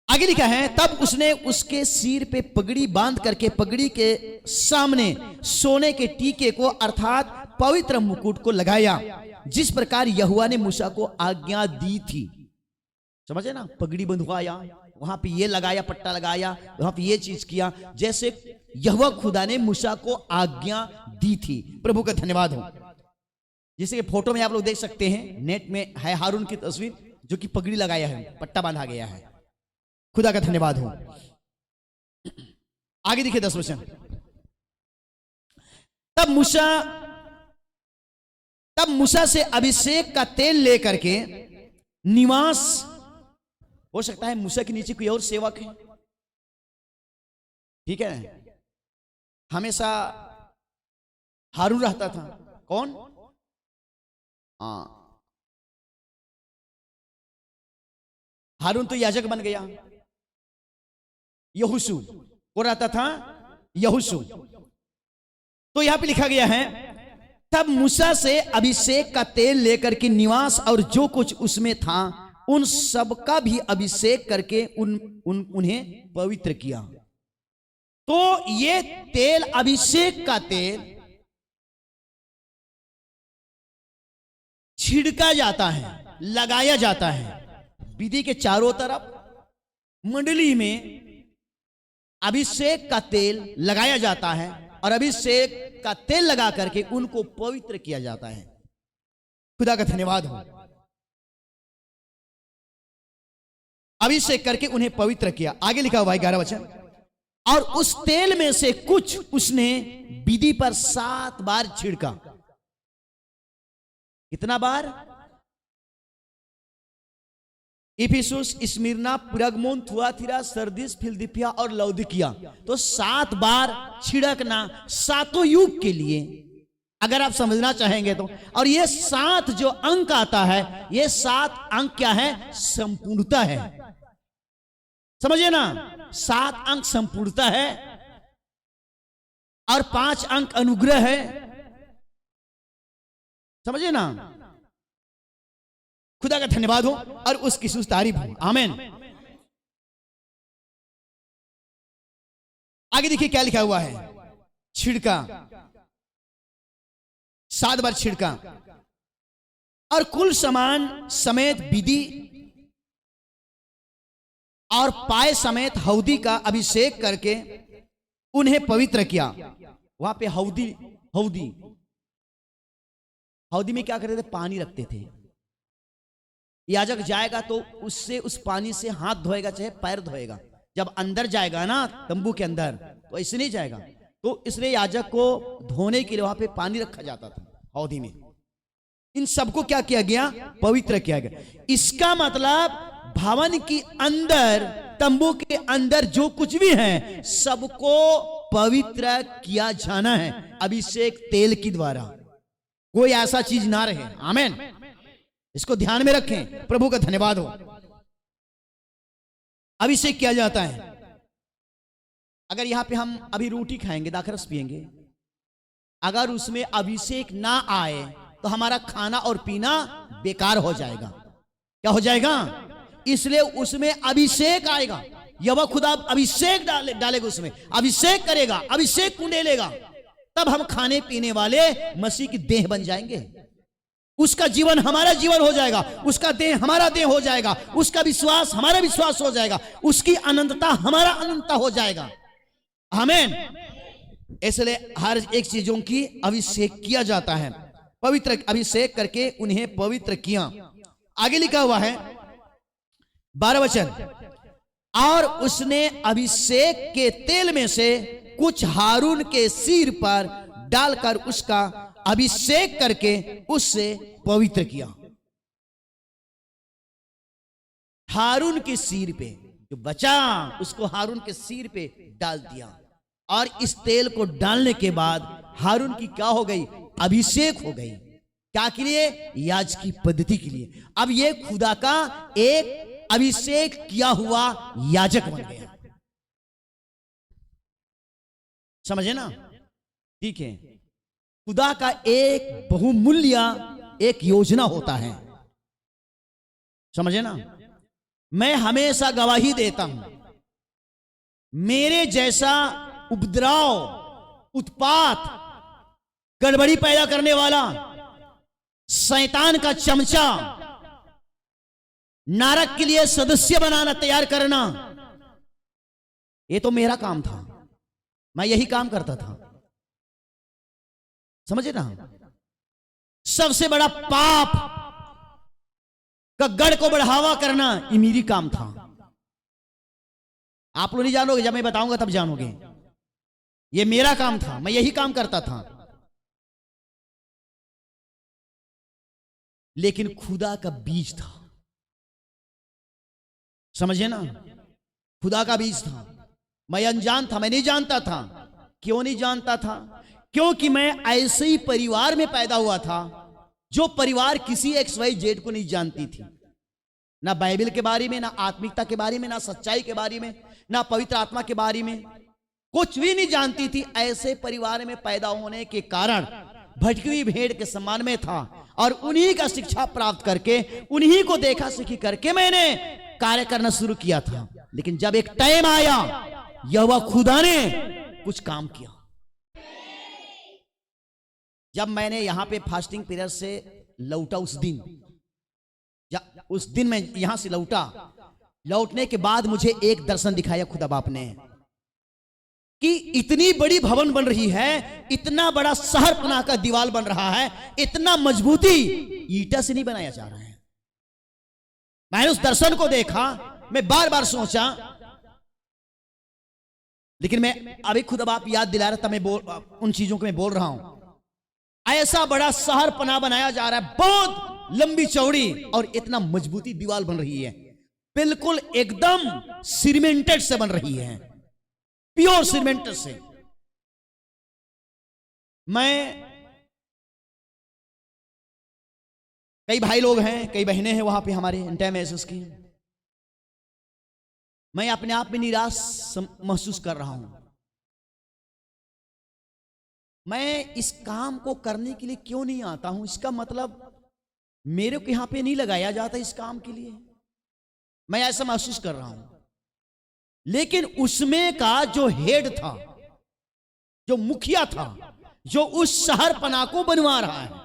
आगे लिखा है, तब उसने उसके सिर पे पगड़ी बांध करके पगड़ी के सामने सोने के टीके को अर्थात पवित्र मुकुट को लगाया, जिस प्रकार यहोवा ने मूसा को आज्ञा दी थी। समझे ना? पगड़ी बंधवाया, वहां पे ये लगाया, पट्टा लगाया, वहां पे ये चीज किया, जैसे यहोवा खुदा ने मूसा को आज्ञा दी थी। प्रभु का धन्यवाद हो। जैसे कि फोटो में आप लोग देख सकते हैं, नेट में है हारून की तस्वीर, जो कि पगड़ी लगाया है, पट्टा बांधा गया है। खुदा का धन्यवाद हो। आगे देखिए 10 वचन। तब मूसा से अभिषेक का तेल लेकर के निवास, हो सकता है मूसा के नीचे कोई और सेवक है, ठीक है, हमेशा हारून रहता था। कौन? हाँ, हारून तो याजक बन गया। यहोशू वो रहता था, यहोशू। तो यहां पे लिखा गया है, तब मूसा से अभिषेक का तेल लेकर के निवास और जो कुछ उसमें था उन सब का भी अभिषेक करके उन्हें पवित्र किया। तो ये तेल, अभिषेक का तेल छिड़का जाता है, लगाया जाता है विधि के चारों तरफ। मंडली में अभिषेक का तेल लगाया जाता है और अभिषेक का तेल लगा करके उनको पवित्र किया जाता है। खुदा का धन्यवाद हो। अभिषेक करके उन्हें पवित्र किया। आगे लिखा हुआ है 11 वचन, और उस तेल में से कुछ उसने विधि पर 7 बार छिड़का। कितना बार? इफिसुस, स्मिरना, पुरगमोन, थुआतीरा, सरदीस, फिलदिफिया और लौदीकिया। तो 7 बार छिड़कना सातों युग के लिए, अगर आप समझना चाहेंगे तो। और ये 7 जो अंक आता है, ये 7 अंक क्या है? संपूर्णता है। समझिए ना, 7 अंक संपूर्णता है और 5 अंक अनुग्रह है। समझिए ना। खुदा का धन्यवाद हो और उसकी तारीफ हो। आमीन। आगे देखिए क्या लिखा हुआ है। छिड़का, 7 बार छिड़का, और कुल सामान समेत विधि और पाए समेत हौदी का अभिषेक करके उन्हें पवित्र किया। वहां पे हौदी हौदी हौदी में क्या करते थे? पानी रखते थे। याजक जाएगा तो उससे, उस पानी से हाथ धोएगा, चाहे पैर धोएगा। जब अंदर जाएगा ना तंबू के अंदर, तो ऐसे नहीं जाएगा। तो इसलिए याजक को धोने के लिए वहां पे पानी रखा जाता था हौदी में। इन सबको क्या किया गया? पवित्र किया गया। इसका मतलब भवन के अंदर, तंबू के अंदर जो कुछ भी है, सबको पवित्र किया जाना है अभिषेक तेल के द्वारा। कोई ऐसा चीज ना रहे। आमीन। इसको ध्यान में रखें। प्रभु का धन्यवाद हो। अभिषेक किया जाता है। अगर यहां पे हम अभी रोटी खाएंगे, दाखरस पिएंगे, अगर उसमें अभिषेक ना आए तो हमारा खाना और पीना बेकार हो जाएगा। क्या हो जाएगा? इसलिए उसमें अभिषेक आएगा। यहोवा खुदा अभिषेक डालेगा, उसमें अभिषेक करेगा, अभिषेक कुंडेलेगा, तब हम खाने पीने वाले मसीह की देह बन जाएंगे। उसका जीवन हमारा जीवन हो जाएगा, उसका देह हमारा देह हो जाएगा, उसका विश्वास हमारा विश्वास हो जाएगा, उसकी अनंतता हमारा अनंतता हो जाएगा। आमीन। इसलिए हर एक चीजों की अभिषेक किया जाता है। पवित्र अभिषेक करके उन्हें पवित्र किया। आगे लिखा हुआ है 12 वचन, और उसने अभिषेक के तेल में से कुछ हारून के सिर पर डालकर उसका अभिषेक करके उससे पवित्र किया। हारून के सिर पे जो बचा, उसको हारून के सिर पे डाल दिया। और इस तेल को डालने के बाद हारून की क्या हो गई? अभिषेक हो गई। क्या के लिए? याजक की पद्धति के लिए। अब ये खुदा का एक अभिषेक किया हुआ याजक बन गया। समझे ना? ठीक है। खुदा का एक बहुमूल्य एक योजना होता है। समझे ना? मैं हमेशा गवाही देता हूं, मेरे जैसा उपद्रव, उत्पात, गड़बड़ी पैदा करने वाला, शैतान का चमचा, नरक के लिए सदस्य बनाना, तैयार करना, ये तो मेरा काम था। मैं यही काम करता था। समझे ना? सबसे बड़ा पाप का गढ़ को बढ़ावा करना, ये मेरी काम था। आप लोग नहीं जानोगे, जब मैं बताऊंगा तब जानोगे। ये मेरा काम था, मैं यही काम करता था। लेकिन खुदा का बीज था। समझे ना? खुदा का बीज था। मैं अनजान था, मैं नहीं जानता था। क्यों नहीं जानता था? क्योंकि मैं ऐसे ही परिवार में पैदा हुआ था जो परिवार किसी XYZ को नहीं जानती थी, ना बाइबल के बारे में, ना आत्मिकता के बारे में, ना सच्चाई के बारे में, ना पवित्र आत्मा के बारे में, कुछ भी नहीं जानती थी। ऐसे परिवार में पैदा होने के कारण भटकी हुई भेड़ के समान में था और उन्हीं का शिक्षा प्राप्त करके, उन्हीं को देखा सीखी करके मैंने कार्य करना शुरू किया था। लेकिन जब एक टाइम आया, यहोवा खुदा ने कुछ काम किया। जब मैंने यहां पे फास्टिंग पीरियड से लौटा, उस दिन मैं यहां से लौटा, लौटने के बाद मुझे एक दर्शन दिखाया खुदा बाप ने कि इतनी बड़ी भवन बन रही है, इतना बड़ा शहर पनाह का दीवार बन रहा है, इतना मजबूती ईटा से नहीं बनाया जा रहा है। मैंने उस दर्शन को देखा, मैं बार बार सोचा, लेकिन मैं अभी खुदा बाप याद दिला रहा था, मैं उन चीजों को मैं बोल रहा हूं। ऐसा बड़ा शहर पनाह बनाया जा रहा है, बहुत लंबी चौड़ी और इतना मजबूती दीवार बन रही है, बिल्कुल एकदम सीमेंटेड से बन रही है, प्योर सीमेंट से। मैं, कई भाई लोग हैं, कई बहनें हैं वहां पे हमारे इंटरमेसेस की, मैं अपने आप में निराश महसूस कर रहा हूं। मैं इस काम को करने के लिए क्यों नहीं आता हूं? इसका मतलब मेरे को यहां पे नहीं लगाया जाता इस काम के लिए, मैं ऐसा महसूस कर रहा हूं। लेकिन उसमें का जो हेड था, जो मुखिया था, जो उस शहर पनाह को बनवा रहा है,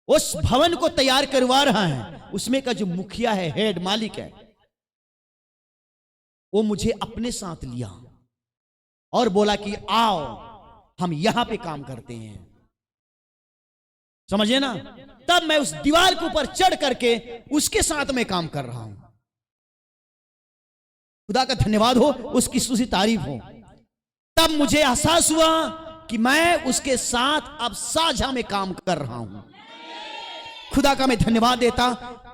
उस भवन को तैयार करवा रहा है, उसमें का जो मुखिया है, हेड मालिक है, वो मुझे अपने साथ लिया और बोला कि आओ हम यहां पे काम करते हैं। समझे ना? तब मैं उस दीवार के ऊपर चढ़ करके उसके साथ में काम कर रहा हूं। खुदा का धन्यवाद हो, उसकी स्तुति तारीफ हो। तब मुझे एहसास हुआ कि मैं उसके साथ अब साझा में काम कर रहा हूं। खुदा का मैं धन्यवाद देता,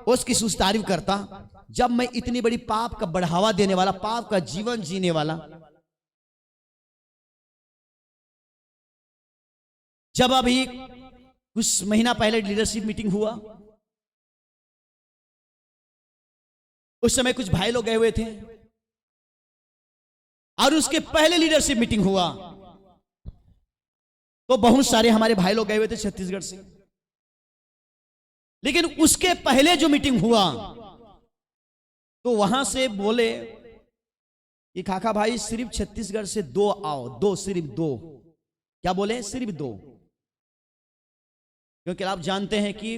उसकी स्तुति तारीफ करता। जब मैं इतनी बड़ी पाप का बढ़ावा देने वाला, पाप का जीवन जीने वाला, जब अभी कुछ महीना पहले लीडरशिप मीटिंग हुआ, उस समय कुछ भाई लोग गए हुए थे और उसके पहले लीडरशिप मीटिंग हुआ तो बहुत सारे हमारे भाई लोग गए हुए थे छत्तीसगढ़ से। लेकिन उसके पहले जो मीटिंग हुआ तो वहां से बोले कि काका भाई सिर्फ छत्तीसगढ़ से 2 आओ, 2, सिर्फ 2। क्या बोले? सिर्फ 2। क्योंकि आप जानते हैं कि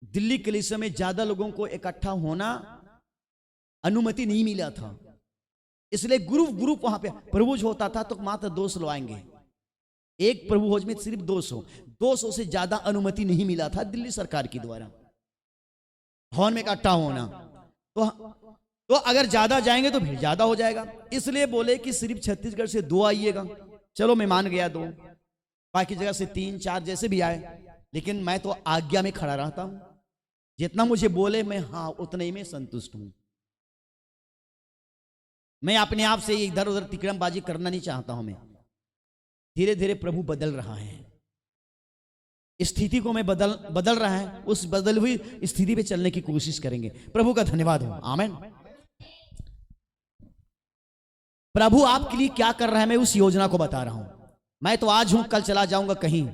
दिल्ली कलीसिया में ज्यादा लोगों को इकट्ठा होना अनुमति नहीं मिला था, इसलिए ग्रुप वहां पे प्रभुज होता था तो मात्र 200 लोग आएंगे। एक प्रभु भोज में सिर्फ 200 से ज्यादा अनुमति नहीं मिला था दिल्ली सरकार के द्वारा हॉल में इकट्ठा होना। तो अगर ज्यादा जाएंगे तो फिर ज्यादा हो जाएगा, इसलिए बोले कि सिर्फ छत्तीसगढ़ से 2 आइएगा। चलो मैं मान गया 2, बाकी जगह से 3, 4 जैसे भी आए, लेकिन मैं तो आज्ञा में खड़ा रहता हूं। जितना मुझे बोले मैं हाँ उतने ही में संतुष्ट हूं। मैं अपने आप से इधर उधर तिकड़मबाजी करना नहीं चाहता हूं। मैं धीरे धीरे प्रभु बदल रहा है, स्थिति को मैं बदल रहा है, उस बदल हुई स्थिति पे चलने की कोशिश करेंगे। प्रभु का धन्यवाद हो। आमीन। प्रभु आपके लिए क्या कर रहा है मैं उस योजना को बता रहा हूं। मैं तो आज हूं, कल चला जाऊंगा कहीं,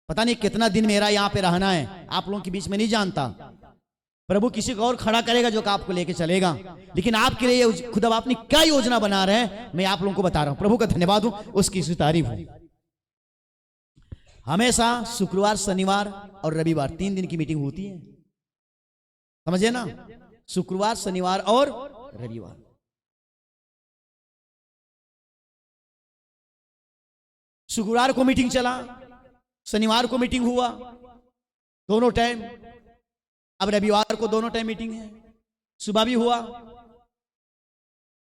पता नहीं कितना दिन मेरा यहां पे रहना है, आप लोगों के बीच में नहीं जानता। प्रभु किसी को और खड़ा करेगा जो आपको लेके चलेगा, लेकिन आपके लिए खुदा आपने क्या योजना बना रहे हैं मैं आप लोगों को बता रहा हूं। प्रभु का धन्यवाद हो, उसकी तारीफ हो। हमेशा शुक्रवार, शनिवार और रविवार 3 दिन की मीटिंग होती है, समझे ना? शुक्रवार, शनिवार और रविवार। शुक्रवार को मीटिंग चला, शनिवार को मीटिंग हुआ, दोनों टाइम। अब रविवार को दोनों टाइम मीटिंग है, सुबह भी हुआ,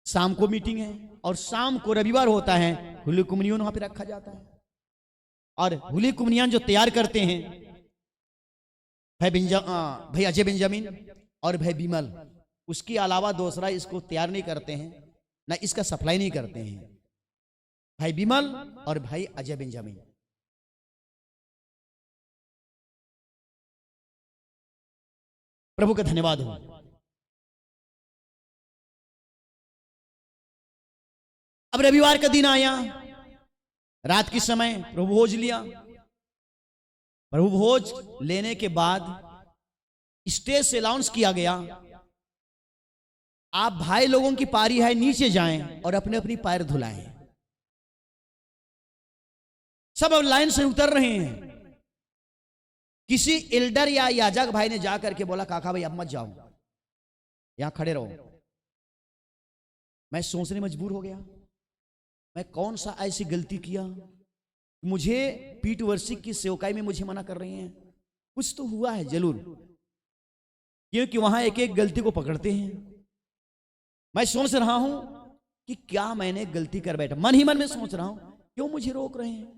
शाम को मीटिंग है, और शाम को रविवार होता है हुली कुमनियन वहां पे रखा जाता है। और हुली कुमनियन जो तैयार करते हैं भाई अजय बेंजामिन और भाई बिमल, उसके अलावा दूसरा इसको तैयार नहीं करते हैं, ना इसका सप्लाई नहीं करते हैं। भाई बिमल और भाई अजय बेंजामिन। प्रभु का धन्यवाद हो। अब रविवार का दिन आया, रात के समय प्रभु भोज लिया। प्रभु भोज लेने के बाद स्टेज से अनाउंस किया गया, आप भाई लोगों की पारी है, नीचे जाएं और अपने अपनी पैर धुलाएं। सब अब लाइन से उतर रहे हैं। किसी एल्डर या याजक भाई ने जाकर के बोला, काका भाई अब मत जाओ, यहां खड़े रहो। मैं सोचने मजबूर हो गया, मैं कौन सा ऐसी गलती किया, मुझे पीठ वर्षिक की सेवकाई में मुझे मना कर रहे हैं। कुछ तो हुआ है जरूर, क्योंकि वहां एक एक गलती को पकड़ते हैं। मैं सोच रहा हूं कि क्या मैंने गलती कर बैठा, मन ही मन में सोच रहा हूं, क्यों मुझे रोक रहे हैं।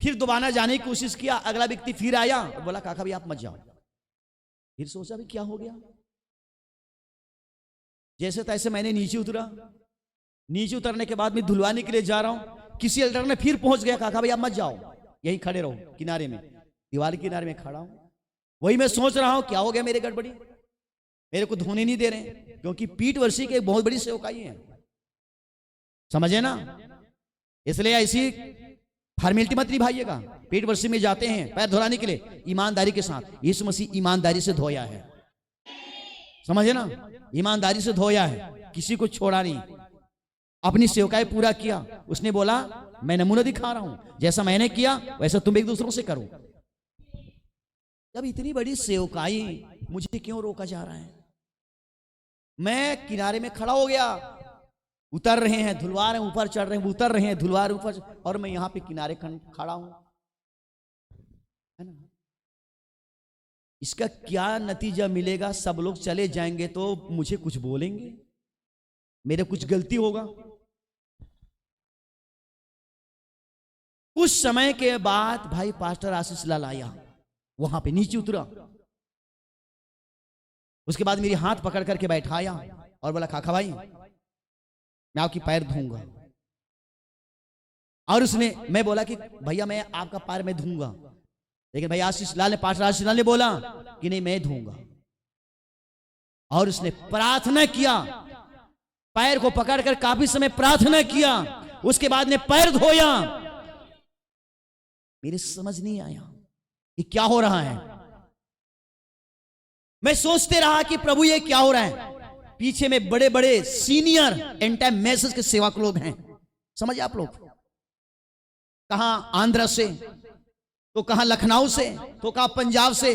फिर दोबारा जाने की कोशिश किया, अगला व्यक्ति फिर आया और बोला, काका भाई आप मत जाओ। फिर सोचा भी क्या हो गया। जैसे तैसे मैंने नीचे उतरा। नीचे उतरने के बाद मैं धुलवाने के लिए जा रहा हूं, किसी एल्डर ने फिर पहुंच गया, काका भाई आप मत जाओ, यहीं खड़े रहो किनारे में। दीवार के किनारे में खड़ा हूं, वही मैं सोच रहा हूं क्या हो गया मेरे गड़बड़ी, मेरे को धोने नहीं दे रहे, क्योंकि पीठ वर्षी की एक बहुत बड़ी सेवकाई है, समझे ना। इसलिए ऐसी फॉर्मेलिटी मत निभाइएगा। पीठ वर्षी में जाते हैं पैर धुलाने के लिए ईमानदारी के साथ। यीशु मसीह ईमानदारी से धोया है, समझे ना, ईमानदारी से धोया है, किसी को छोड़ा नहीं, अपनी सेवकाई पूरा किया। उसने बोला मैं नमूना दिखा रहा हूं, जैसा मैंने किया वैसा तुम एक दूसरों से करो। जब इतनी बड़ी सेवकाई, मुझे क्यों रोका जा रहा है। मैं किनारे में खड़ा हो गया, उतर रहे हैं धुलवा रहे हैं, ऊपर चढ़ रहे हैं, उतर रहे हैं धुलवा रहे ऊपर, और मैं यहां पे किनारे खड़ा हूं, है ना। इसका क्या नतीजा मिलेगा, सब लोग चले जाएंगे तो मुझे कुछ बोलेंगे, मेरे कुछ गलती होगा। कुछ समय के बाद भाई पास्टर आशीष लाल आया, वहां पे नीचे उतरा। उसके बाद मेरी हाथ पकड़ करके बैठाया और बोला, काका भाई मैं आपकी पैर धोऊंगा। और उसने, मैं बोला कि भैया मैं आपका पैर मैं धोऊंगा, लेकिन भाई आशीष लाल ने, पास्टर आशीष लाल ने बोला कि नहीं मैं धोऊंगा। और उसने प्रार्थना किया, पैर को पकड़कर काफी समय प्रार्थना किया, उसके बाद ने पैर धोया। मेरे समझ नहीं आया कि क्या हो रहा है। मैं सोचते रहा कि प्रभु ये क्या हो रहा है। पीछे में बड़े बड़े सीनियर एंड टाइम मैसेज के सेवक लोग हैं, समझिए आप लोग, कहां आंध्र से, तो कहां लखनऊ से, तो कहां पंजाब से,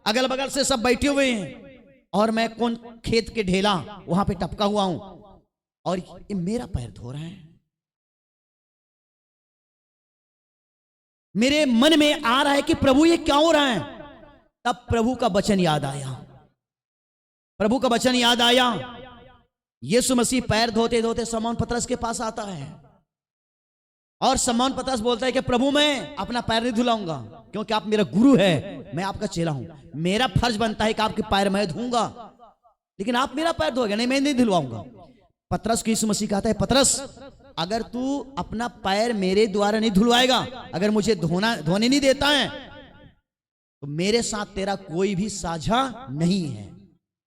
अगल बगल से सब बैठे हुए हैं। और मैं कौन खेत के ढेला वहां पे टपका हुआ हूं, और ये मेरा पैर धो रहा है। मेरे मन में आ रहा है कि प्रभु ये क्या हो रहा है। तब प्रभु का वचन याद आया, प्रभु का वचन याद आया। यीशु मसीह पैर धोते धोते शमौन पतरस के पास आता है, और शमौन पतरस बोलता है कि प्रभु मैं अपना पैर नहीं धुलाऊंगा, क्योंकि आप मेरा गुरु है, मैं आपका चेला हूं, मेरा फर्ज बनता है कि आपके पैर मैं धोऊंगा, लेकिन आप मेरा पैर धोगे नहीं, मैं नहीं धुलवाऊंगा। पतरस को यीशु मसीह कहता है, पतरस अगर तू अपना पैर मेरे द्वारा नहीं धुलवाएगा, अगर मुझे धोने नहीं देता है, तो मेरे साथ तेरा कोई भी साझा नहीं है।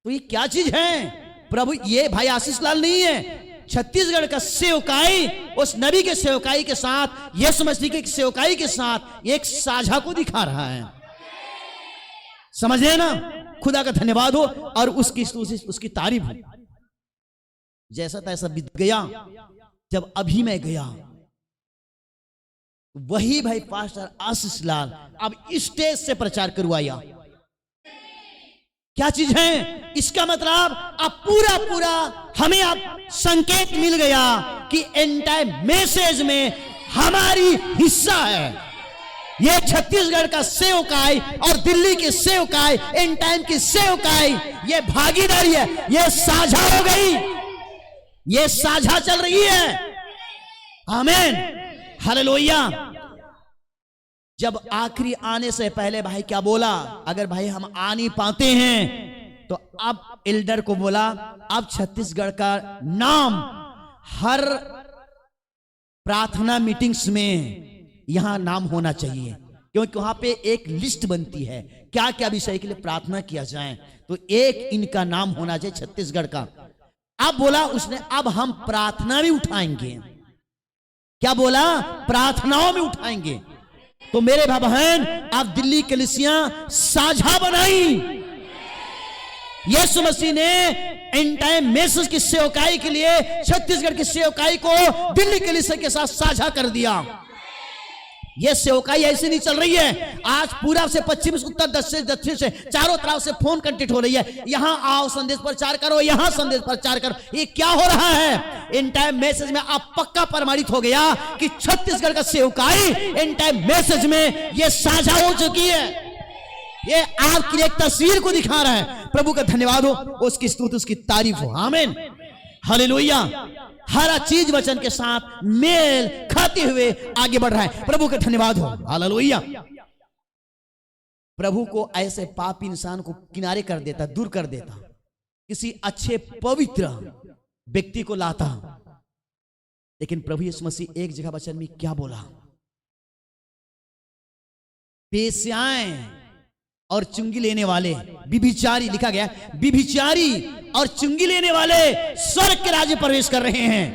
तो ये क्या चीज है प्रभु, ये भाई आशीष लाल नहीं है, छत्तीसगढ़ का सेवकाई उस नबी के सेवकाई के साथ, यीशु मसीह के सेवकाई के साथ एक साझा को दिखा रहा है, समझे ना। खुदा का धन्यवाद हो और उसकी तारीफ हो। जैसा तैसा बीत गया। जब अभी मैं गया, वही भाई पास्टर आशीष लाल अब स्टेज से प्रचार करवाया। क्या चीज है, इसका मतलब अब पूरा हमें अब संकेत मिल गया कि एंटायर मैसेज में हमारी हिस्सा है। ये छत्तीसगढ़ का सेवकाई और दिल्ली की सेवकाई, एंटायर की सेवकाई, ये भागीदारी है, ये साझा हो गई, ये साझा चल रही है। आमीन, हालेलुया। जब आखिरी आने से पहले भाई क्या बोला, अगर भाई हम आ नहीं पाते हैं तो अब एल्डर को बोला अब छत्तीसगढ़ का नाम हर प्रार्थना मीटिंग्स में यहां नाम होना चाहिए, क्योंकि वहां पे एक लिस्ट बनती है क्या क्या विषय के लिए प्रार्थना किया जाए, तो एक इनका नाम होना चाहिए छत्तीसगढ़ का। अब बोला उसने अब हम प्रार्थना भी उठाएंगे, क्या बोला, प्रार्थनाओं में उठाएंगे। तो मेरे भाई बहन आप दिल्ली कलीसिया साझा बनाई, यीशु मसीह ने एंड टाइम मैसेज की सेवकाई के लिए छत्तीसगढ़ की सेवकाई को दिल्ली कलीसिया के साथ साझा कर दिया। यह सेवकाई ऐसी नहीं चल रही है, आज पूर्व से पश्चिम से उत्तर दक्षिण से दक्षिण से चारों तरफ से फोन कंटेक्ट हो रही है, यहां आओ संदेश प्रचार करो, यहां संदेश प्रचार करो। ये क्या हो रहा है, इन टाइम मैसेज में आप पक्का प्रमाणित हो गया कि छत्तीसगढ़ का सेवकाई इन टाइम मैसेज में ये साझा हो चुकी है। ये आपकी एक तस्वीर को दिखा रहा है। प्रभु का धन्यवाद हो, उसकी स्तुति उसकी तारीफ हो, आमीन हालेलुया। हर चीज वचन के साथ मेल खाते हुए आगे बढ़ रहा है, प्रभु का धन्यवाद हो, हालेलुया। प्रभु को ऐसे पापी इंसान को किनारे कर देता, दूर कर देता, किसी अच्छे पवित्र व्यक्ति को लाता। लेकिन प्रभु यीशु मसीह एक जगह वचन में क्या बोला, बेस्याएं और चुंगी लेने वाले विभिचारी, लिखा गया विभिचारी और चुंगी लेने वाले स्वर्ग के राज्य प्रवेश कर रहे हैं,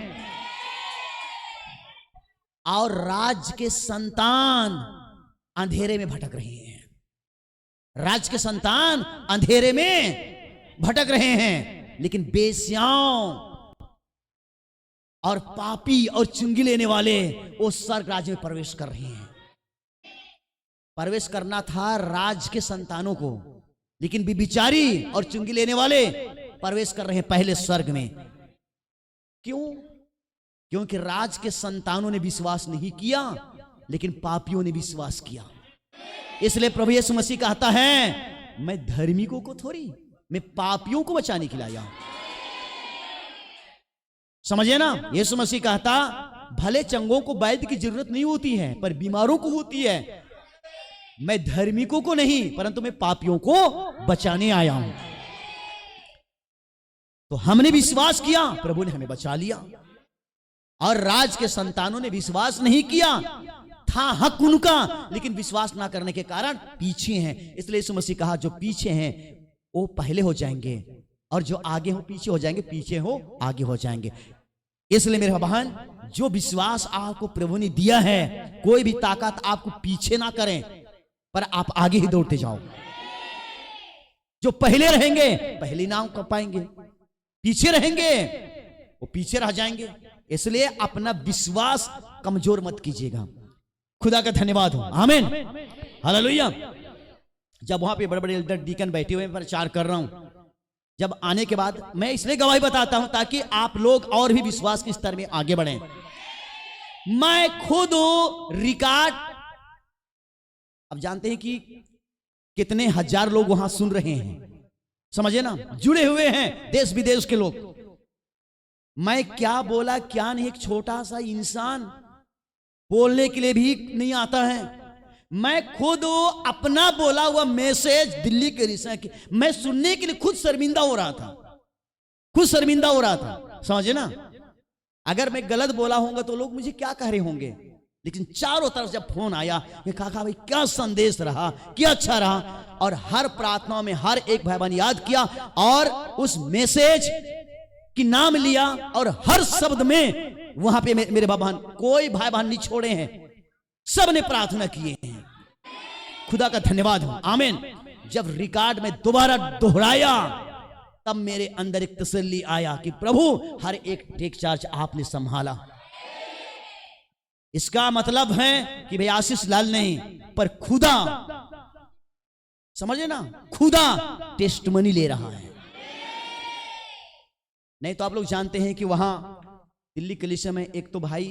और राज के संतान अंधेरे में भटक रहे हैं। राज के संतान अंधेरे में भटक रहे हैं, लेकिन बेस्याओं और पापी और चुंगी लेने वाले वो स्वर्ग राज्य में प्रवेश कर रहे हैं। प्रवेश करना था राज के संतानों को, लेकिन विभिचारी और चुंगी लेने वाले प्रवेश कर रहे हैं पहले स्वर्ग में। क्यों? क्योंकि राज के संतानों ने विश्वास नहीं किया, लेकिन पापियों ने विश्वास किया। इसलिए प्रभु यीशु मसीह कहता है मैं धर्मिकों को थोड़ी, मैं पापियों को बचाने के लिए आया हूं। समझे ना, यीशु मसीह कहता भले चंगों को वैद्य की जरूरत नहीं होती है, पर बीमारों को होती है। मैं धर्मिकों को नहीं, परंतु मैं पापियों को बचाने आया हूं। तो हमने विश्वास किया, प्रभु ने हमें बचा लिया। और राज के संतानों ने विश्वास नहीं किया, था हक उनका, लेकिन विश्वास ना करने के कारण पीछे हैं। इसलिए यीशु मसीह कहा जो पीछे हैं वो पहले हो जाएंगे, और जो आगे हो पीछे हो जाएंगे, पीछे हो आगे हो जाएंगे। इसलिए मेरे बहन, जो विश्वास आपको प्रभु ने दिया है, कोई भी ताकत आपको पीछे ना करें, पर आप आगे ही दौड़ते जाओ। जो पहले रहेंगे पहले नाम कर पाएंगे, पीछे रहेंगे वो पीछे रह जाएंगे। इसलिए अपना विश्वास कमजोर मत कीजिएगा। खुदा का धन्यवाद हो, आमीन हालेलुया। जब वहां पे बड़े बड़े एल्डर डीकन बैठे हुए प्रचार कर रहा हूं, जब आने के बाद मैं इसलिए गवाही बताता हूं ताकि आप लोग और भी विश्वास के स्तर में आगे बढ़ें। मैं खुद रिकॉर्ड, अब जानते हैं कि कितने हजार लोग वहां सुन रहे हैं, समझे ना, जुड़े हुए हैं देश विदेश के लोग। मैं क्या बोला क्या नहीं, एक छोटा सा इंसान बोलने के लिए भी नहीं आता है। मैं खुद अपना बोला हुआ मैसेज दिल्ली के रिश्ते की मैं सुनने के लिए खुद शर्मिंदा हो रहा था, खुद शर्मिंदा हो रहा था, समझे ना। अगर मैं गलत बोला होगा तो लोग मुझे क्या कह रहे होंगे, लेकिन चारों तरफ जब फोन आया कि काका भाई क्या संदेश रहा, क्या अच्छा रहा, और हर प्रार्थनाओं में हर एक भाई बहन याद किया और उस मैसेज की नाम लिया, और हर शब्द में वहां पे मेरे भाई बहन कोई भाई बहन नहीं छोड़े हैं, सब ने प्रार्थना किए हैं। खुदा का धन्यवाद हो, आमीन। जब रिकॉर्ड में दोबारा दोहराया तब मेरे अंदर एक तसल्ली आया कि प्रभु हर एक टेक चार्ज आपने संभाला। इसका मतलब है कि भाई आशीष लाल नहीं, पर खुदा, समझे ना, खुदा टेस्टमनी ले रहा है। नहीं तो आप लोग जानते हैं कि वहां दिल्ली कलीसिया में एक तो भाई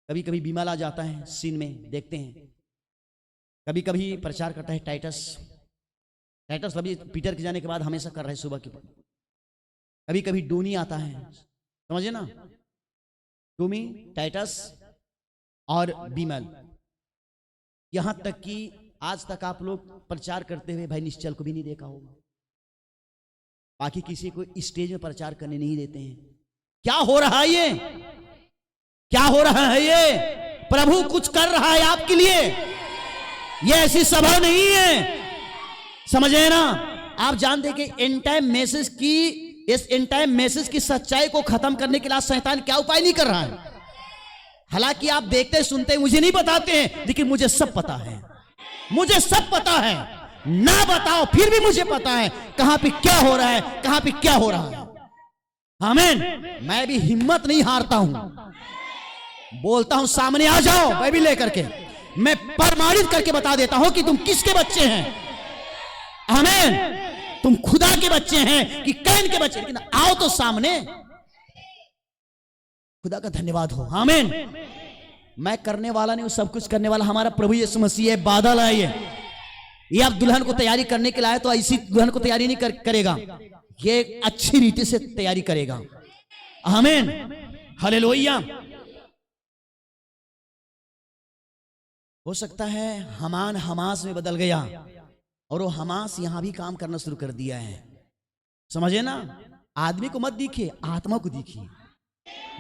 कभी कभी बीमार आ जाता है, सीन में देखते हैं, कभी कभी प्रचार करता है टाइटस अभी पीटर के जाने के बाद हमेशा कर रहे हैं सुबह की। कभी कभी डोनी आता है, समझे ना, डोमी, टाइटस और बीमल, यहां तक कि आज तक आप लोग प्रचार करते हुए भाई निश्चल को भी नहीं देखा होगा, बाकी किसी को स्टेज में प्रचार करने नहीं देते हैं। क्या हो रहा है ये? क्या हो रहा है ये? प्रभु कुछ कर रहा है आपके लिए, ये ऐसी सभा नहीं है, समझे ना? आप जानते कि एंड टाइम मैसेज की, इस एंड टाइम मैसेज की सच्चाई को खत्म करने के लिए शैतान क्या उपाय नहीं कर रहा है। हालांकि आप देखते सुनते मुझे नहीं बताते हैं, लेकिन मुझे सब पता है, मुझे सब पता है। ना बताओ फिर भी मुझे पता है कहां पे क्या हो रहा है, कहां पे क्या हो रहा है। आमीन। मैं भी हिम्मत नहीं हारता हूं, बोलता हूं सामने आ जाओ बाइबल लेकर के, मैं प्रमाणित करके बता देता हूं कि तुम किसके बच्चे हैं। आमीन। तुम खुदा के बच्चे हैं कि कैन के बच्चे, लेकिन आओ तो सामने। खुदा का धन्यवाद हो। आमीन। मैं करने वाला नहीं हूं, सब कुछ करने वाला हमारा प्रभु यीशु मसीह है। बादल आए ये आप दुल्हन को तैयारी करने के लिए आए तो ऐसी दुल्हन को तैयारी नहीं करेगा, ये अच्छी रीति से तैयारी करेगा। आमीन। हालेलुया। हो सकता है हमान हमास में बदल गया और वो हमास यहां भी काम करना शुरू कर दिया है, समझे ना? आदमी को मत दिखिए, आत्मा को दिखिए।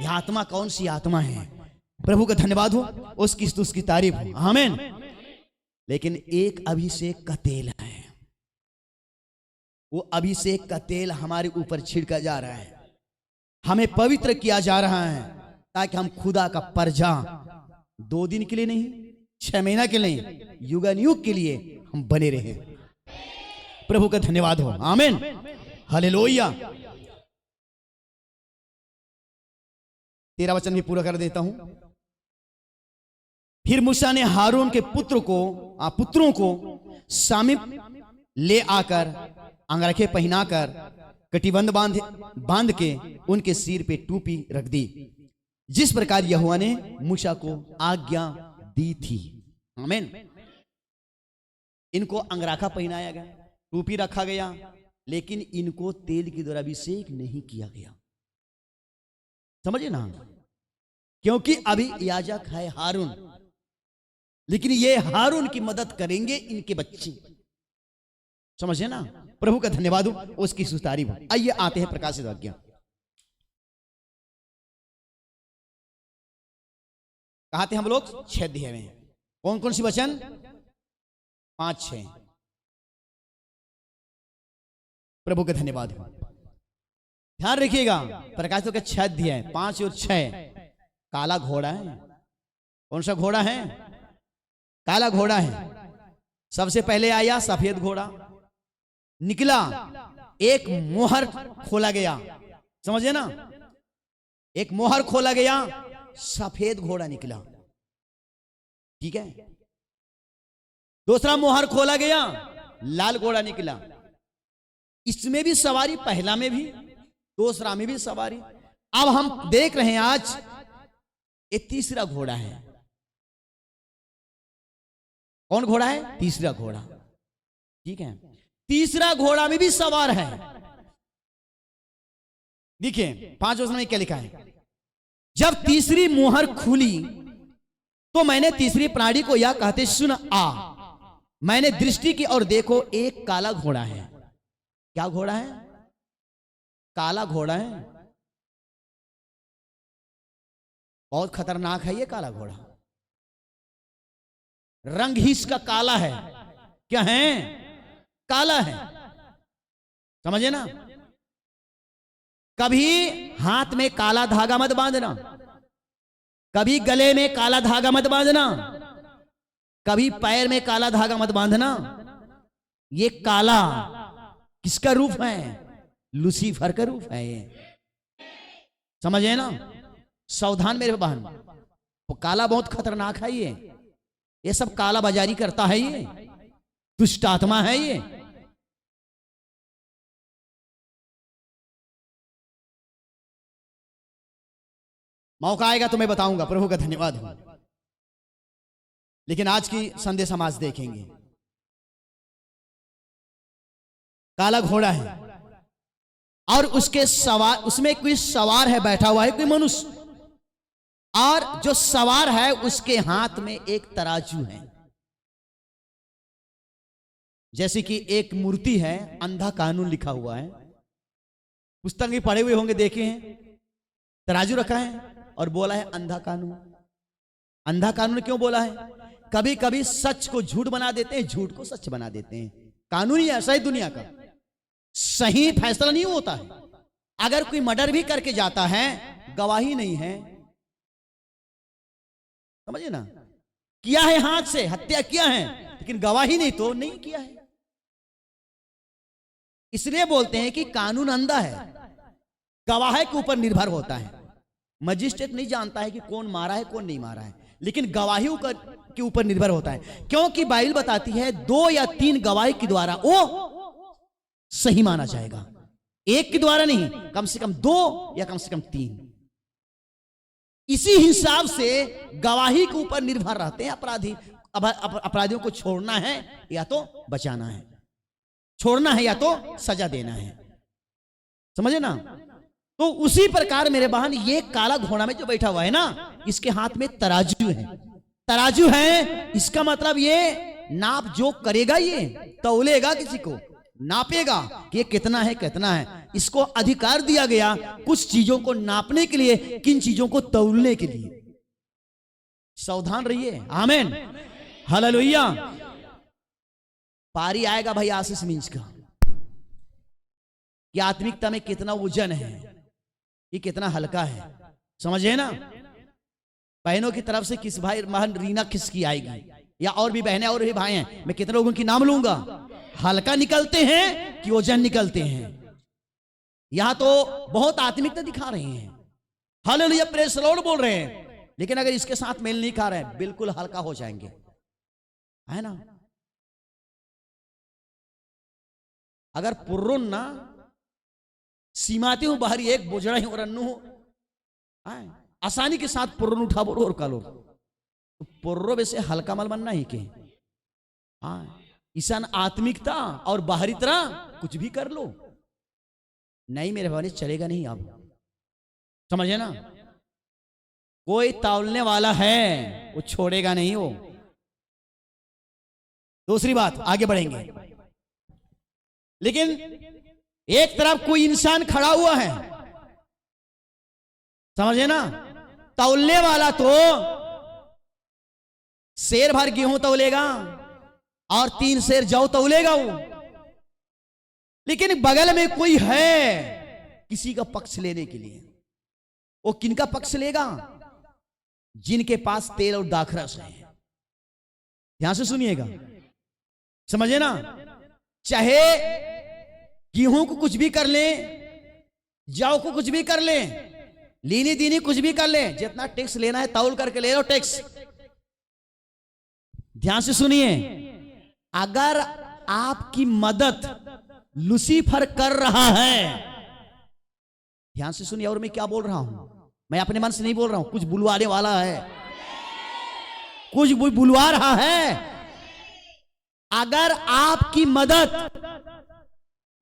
यह आत्मा कौन सी आत्मा है? प्रभु का धन्यवाद हो, उसकी स्तुति की तारीफ हो। आमीन। लेकिन एक अभिषेक का तेल है, वो अभिषेक का तेल हमारे ऊपर छिड़का जा रहा है, हमें पवित्र किया जा रहा है, ताकि हम खुदा का प्रजा 2 दिन के लिए नहीं, 6 महीना के लिए, युगानुयुग के लिए हम बने रहे। प्रभु का धन्यवाद हो। आमीन। हालेलुया। 13 वचन भी पूरा कर देता हूं। फिर मूसा ने हारून के पुत्रों को समीप ले आकर अंगरखे पहनाकर कटिबंध बांध के उनके सिर पे टोपी रख दी, जिस प्रकार यहोवा ने मूसा को आज्ञा दी थी। आमीन। इनको अंगरखा पहनाया गया, टोपी रखा गया, लेकिन इनको तेल के द्वारा अभिषेक नहीं किया गया, समझे ना? क्योंकि अभी याजक है हारून, लेकिन ये हारून की मदद करेंगे इनके बच्चे, समझे ना? प्रभु का धन्यवाद हो, उसकी सुतारीफ हो। आइए आते हैं प्रकाशित वाक्य। कहा थे हम लोग 6 अध्याय में, कौन कौन सी वचन? 5-6। प्रभु का धन्यवाद हो। ध्यान रखिएगा, प्रकाशित के 6 अध्याय 5 और 6। काला घोड़ा है। कौन सा घोड़ा है? काला घोड़ा है। सबसे पहले आया सफेद घोड़ा, निकला, एक मोहर खोला गया, समझे ना? एक मोहर खोला गया, सफेद घोड़ा निकला, ठीक है। दूसरा मोहर खोला गया, लाल घोड़ा निकला। इसमें भी सवारी, पहला में भी, दूसरा में भी सवारी। अब हम देख रहे हैं आज ये तीसरा घोड़ा है। कौन घोड़ा है? तीसरा घोड़ा, ठीक है। तीसरा घोड़ा में भी सवार है। देखिए 5 वचन में क्या लिखा है? जब तीसरी मोहर खुली तो मैंने तीसरी प्राणी को यह कहते सुन आ। मैंने दृष्टि की और देखो एक काला घोड़ा है। क्या घोड़ा है? काला घोड़ा है। बहुत खतरनाक है ये काला घोड़ा। रंग ही इसका काला है। क्या है? काला है, समझे ना? कभी हाथ में काला धागा मत बांधना, कभी गले में काला धागा मत बांधना, कभी पैर में काला धागा मत बांधना। ये काला किसका रूप है? लूसीफर का रूप है ये, समझे ना? सावधान मेरे बहन, वो काला बहुत खतरनाक है। ये सब काला बाजारी करता है, ये दुष्ट आत्मा है ये। मौका आएगा तो मैं बताऊंगा। प्रभु का धन्यवाद हो। लेकिन आज की संदेश हम आज देखेंगे। काला घोड़ा है और उसके सवार, उसमें कोई सवार है, बैठा हुआ है कोई मनुष्य, और जो सवार है उसके हाथ में एक तराजू है। जैसे कि एक मूर्ति है, अंधा कानून लिखा हुआ है, पुस्तक में पढ़े हुए होंगे, देखे हैं, तराजू रखा है और बोला है अंधा कानून। अंधा कानून क्यों बोला है? कभी कभी सच को झूठ बना देते हैं, झूठ को सच बना देते हैं। कानून ही ऐसा है दुनिया का, सही फैसला नहीं होता है। अगर कोई मर्डर भी करके जाता है, गवाही नहीं है, समझे ना, किया है हाथ से, हत्या किया है, लेकिन गवाही नहीं तो नहीं किया है। इसलिए बोलते हैं कि कानून अंधा है, गवाह के ऊपर निर्भर होता है। मजिस्ट्रेट नहीं जानता है कि कौन मारा है कौन नहीं मारा है, लेकिन गवाही के ऊपर निर्भर होता है, क्योंकि बाइबल बताती है 2 या 3 गवाही के द्वारा वो सही माना जाएगा। एक के द्वारा नहीं, कम से कम 2 या कम से कम 3। इसी हिसाब से गवाही के ऊपर निर्भर रहते हैं अपराधी। अपराधियों को छोड़ना है या तो बचाना है, छोड़ना है या तो सजा देना है, समझे ना। तो उसी प्रकार मेरे बहन, ये काला घोड़ा में जो बैठा हुआ है ना, इसके हाथ में तराजू है। तराजू है, इसका मतलब ये नाप जोक करेगा, ये तौलेगा, किसी को नापेगा कि ये कितना है कितना है। इसको अधिकार दिया गया कुछ चीजों को नापने के लिए, किन चीजों को तौलने के लिए। सावधान रहिए, आमीन, हालेलुया। पारी आएगा भाई आशीष मींस का, कि आत्मिकता में कितना वजन है, ये कितना हल्का है, समझे ना। बहनों की तरफ से किस भाई महन रीना किसकी आएगी, या और भी बहनें और भी भाई हैं, मैं कितने लोगों की नाम लूंगा। हल्का निकलते हैं कि वजन निकलते हैं। यहां तो बहुत आत्मिकता दिखा रहे हैं, हालेलुया, प्रेज़ द लॉर्ड बोल रहे हैं, लेकिन अगर इसके साथ मेल नहीं खा रहे हैं, बिल्कुल हल्का हो जाएंगे, है ना। अगर पुर्रुन ना सीमाती हूं बाहरी एक बोझड़ा ही रन्नू हो, आसानी के साथ पुर्रुन उठा बोलो और कालो, तो पुर्रो वैसे हल्का मल बनना ही के। ईशान आत्मिकता और बाहरी तरह कुछ भी कर लो, नहीं मेरे भाई चलेगा नहीं, आप समझे ना। कोई तौलने वाला है, वो छोड़ेगा नहीं वो। दूसरी बात, आगे बढ़ेंगे, लेकिन एक तरफ कोई इंसान खड़ा हुआ है, समझे ना। तौलने वाला तो शेर भर गेहूं तौलेगा और 3 शेर जौ तौलेगा वो, लेकिन बगल में कोई है किसी का पक्ष लेने के लिए। वो किनका पक्ष लेगा? जिनके पास तेल और दाखरस है। ध्यान से सुनिएगा, समझे ना। चाहे गेहूं को कुछ भी कर ले, जौ को कुछ भी कर ले, लीनी दीनी कुछ भी कर ले, जितना टैक्स लेना है तौल करके ले लो टैक्स। ध्यान से सुनिए, अगर आपकी मदद लूसीफर कर रहा है, ध्यान से सुनिए, और मैं क्या बोल रहा हूं, मैं अपने मन से नहीं बोल रहा हूं, कुछ बुलवाने वाला है, कुछ बुलवा रहा है। अगर आपकी मदद,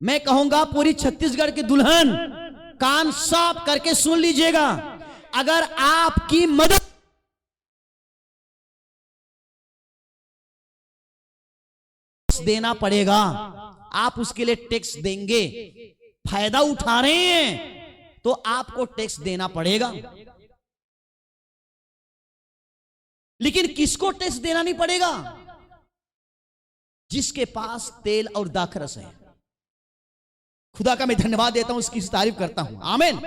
मैं कहूंगा पूरी छत्तीसगढ़ की दुल्हन कान साफ करके सुन लीजिएगा, अगर आपकी मदद देना पड़ेगा, आप उसके लिए टैक्स देंगे, फायदा उठा रहे हैं तो आपको टैक्स देना पड़ेगा। लेकिन किसको टैक्स देना नहीं पड़ेगा? जिसके पास तेल और दाखरस है। खुदा का मैं धन्यवाद देता हूं, उसकी तारीफ करता हूं, आमीन,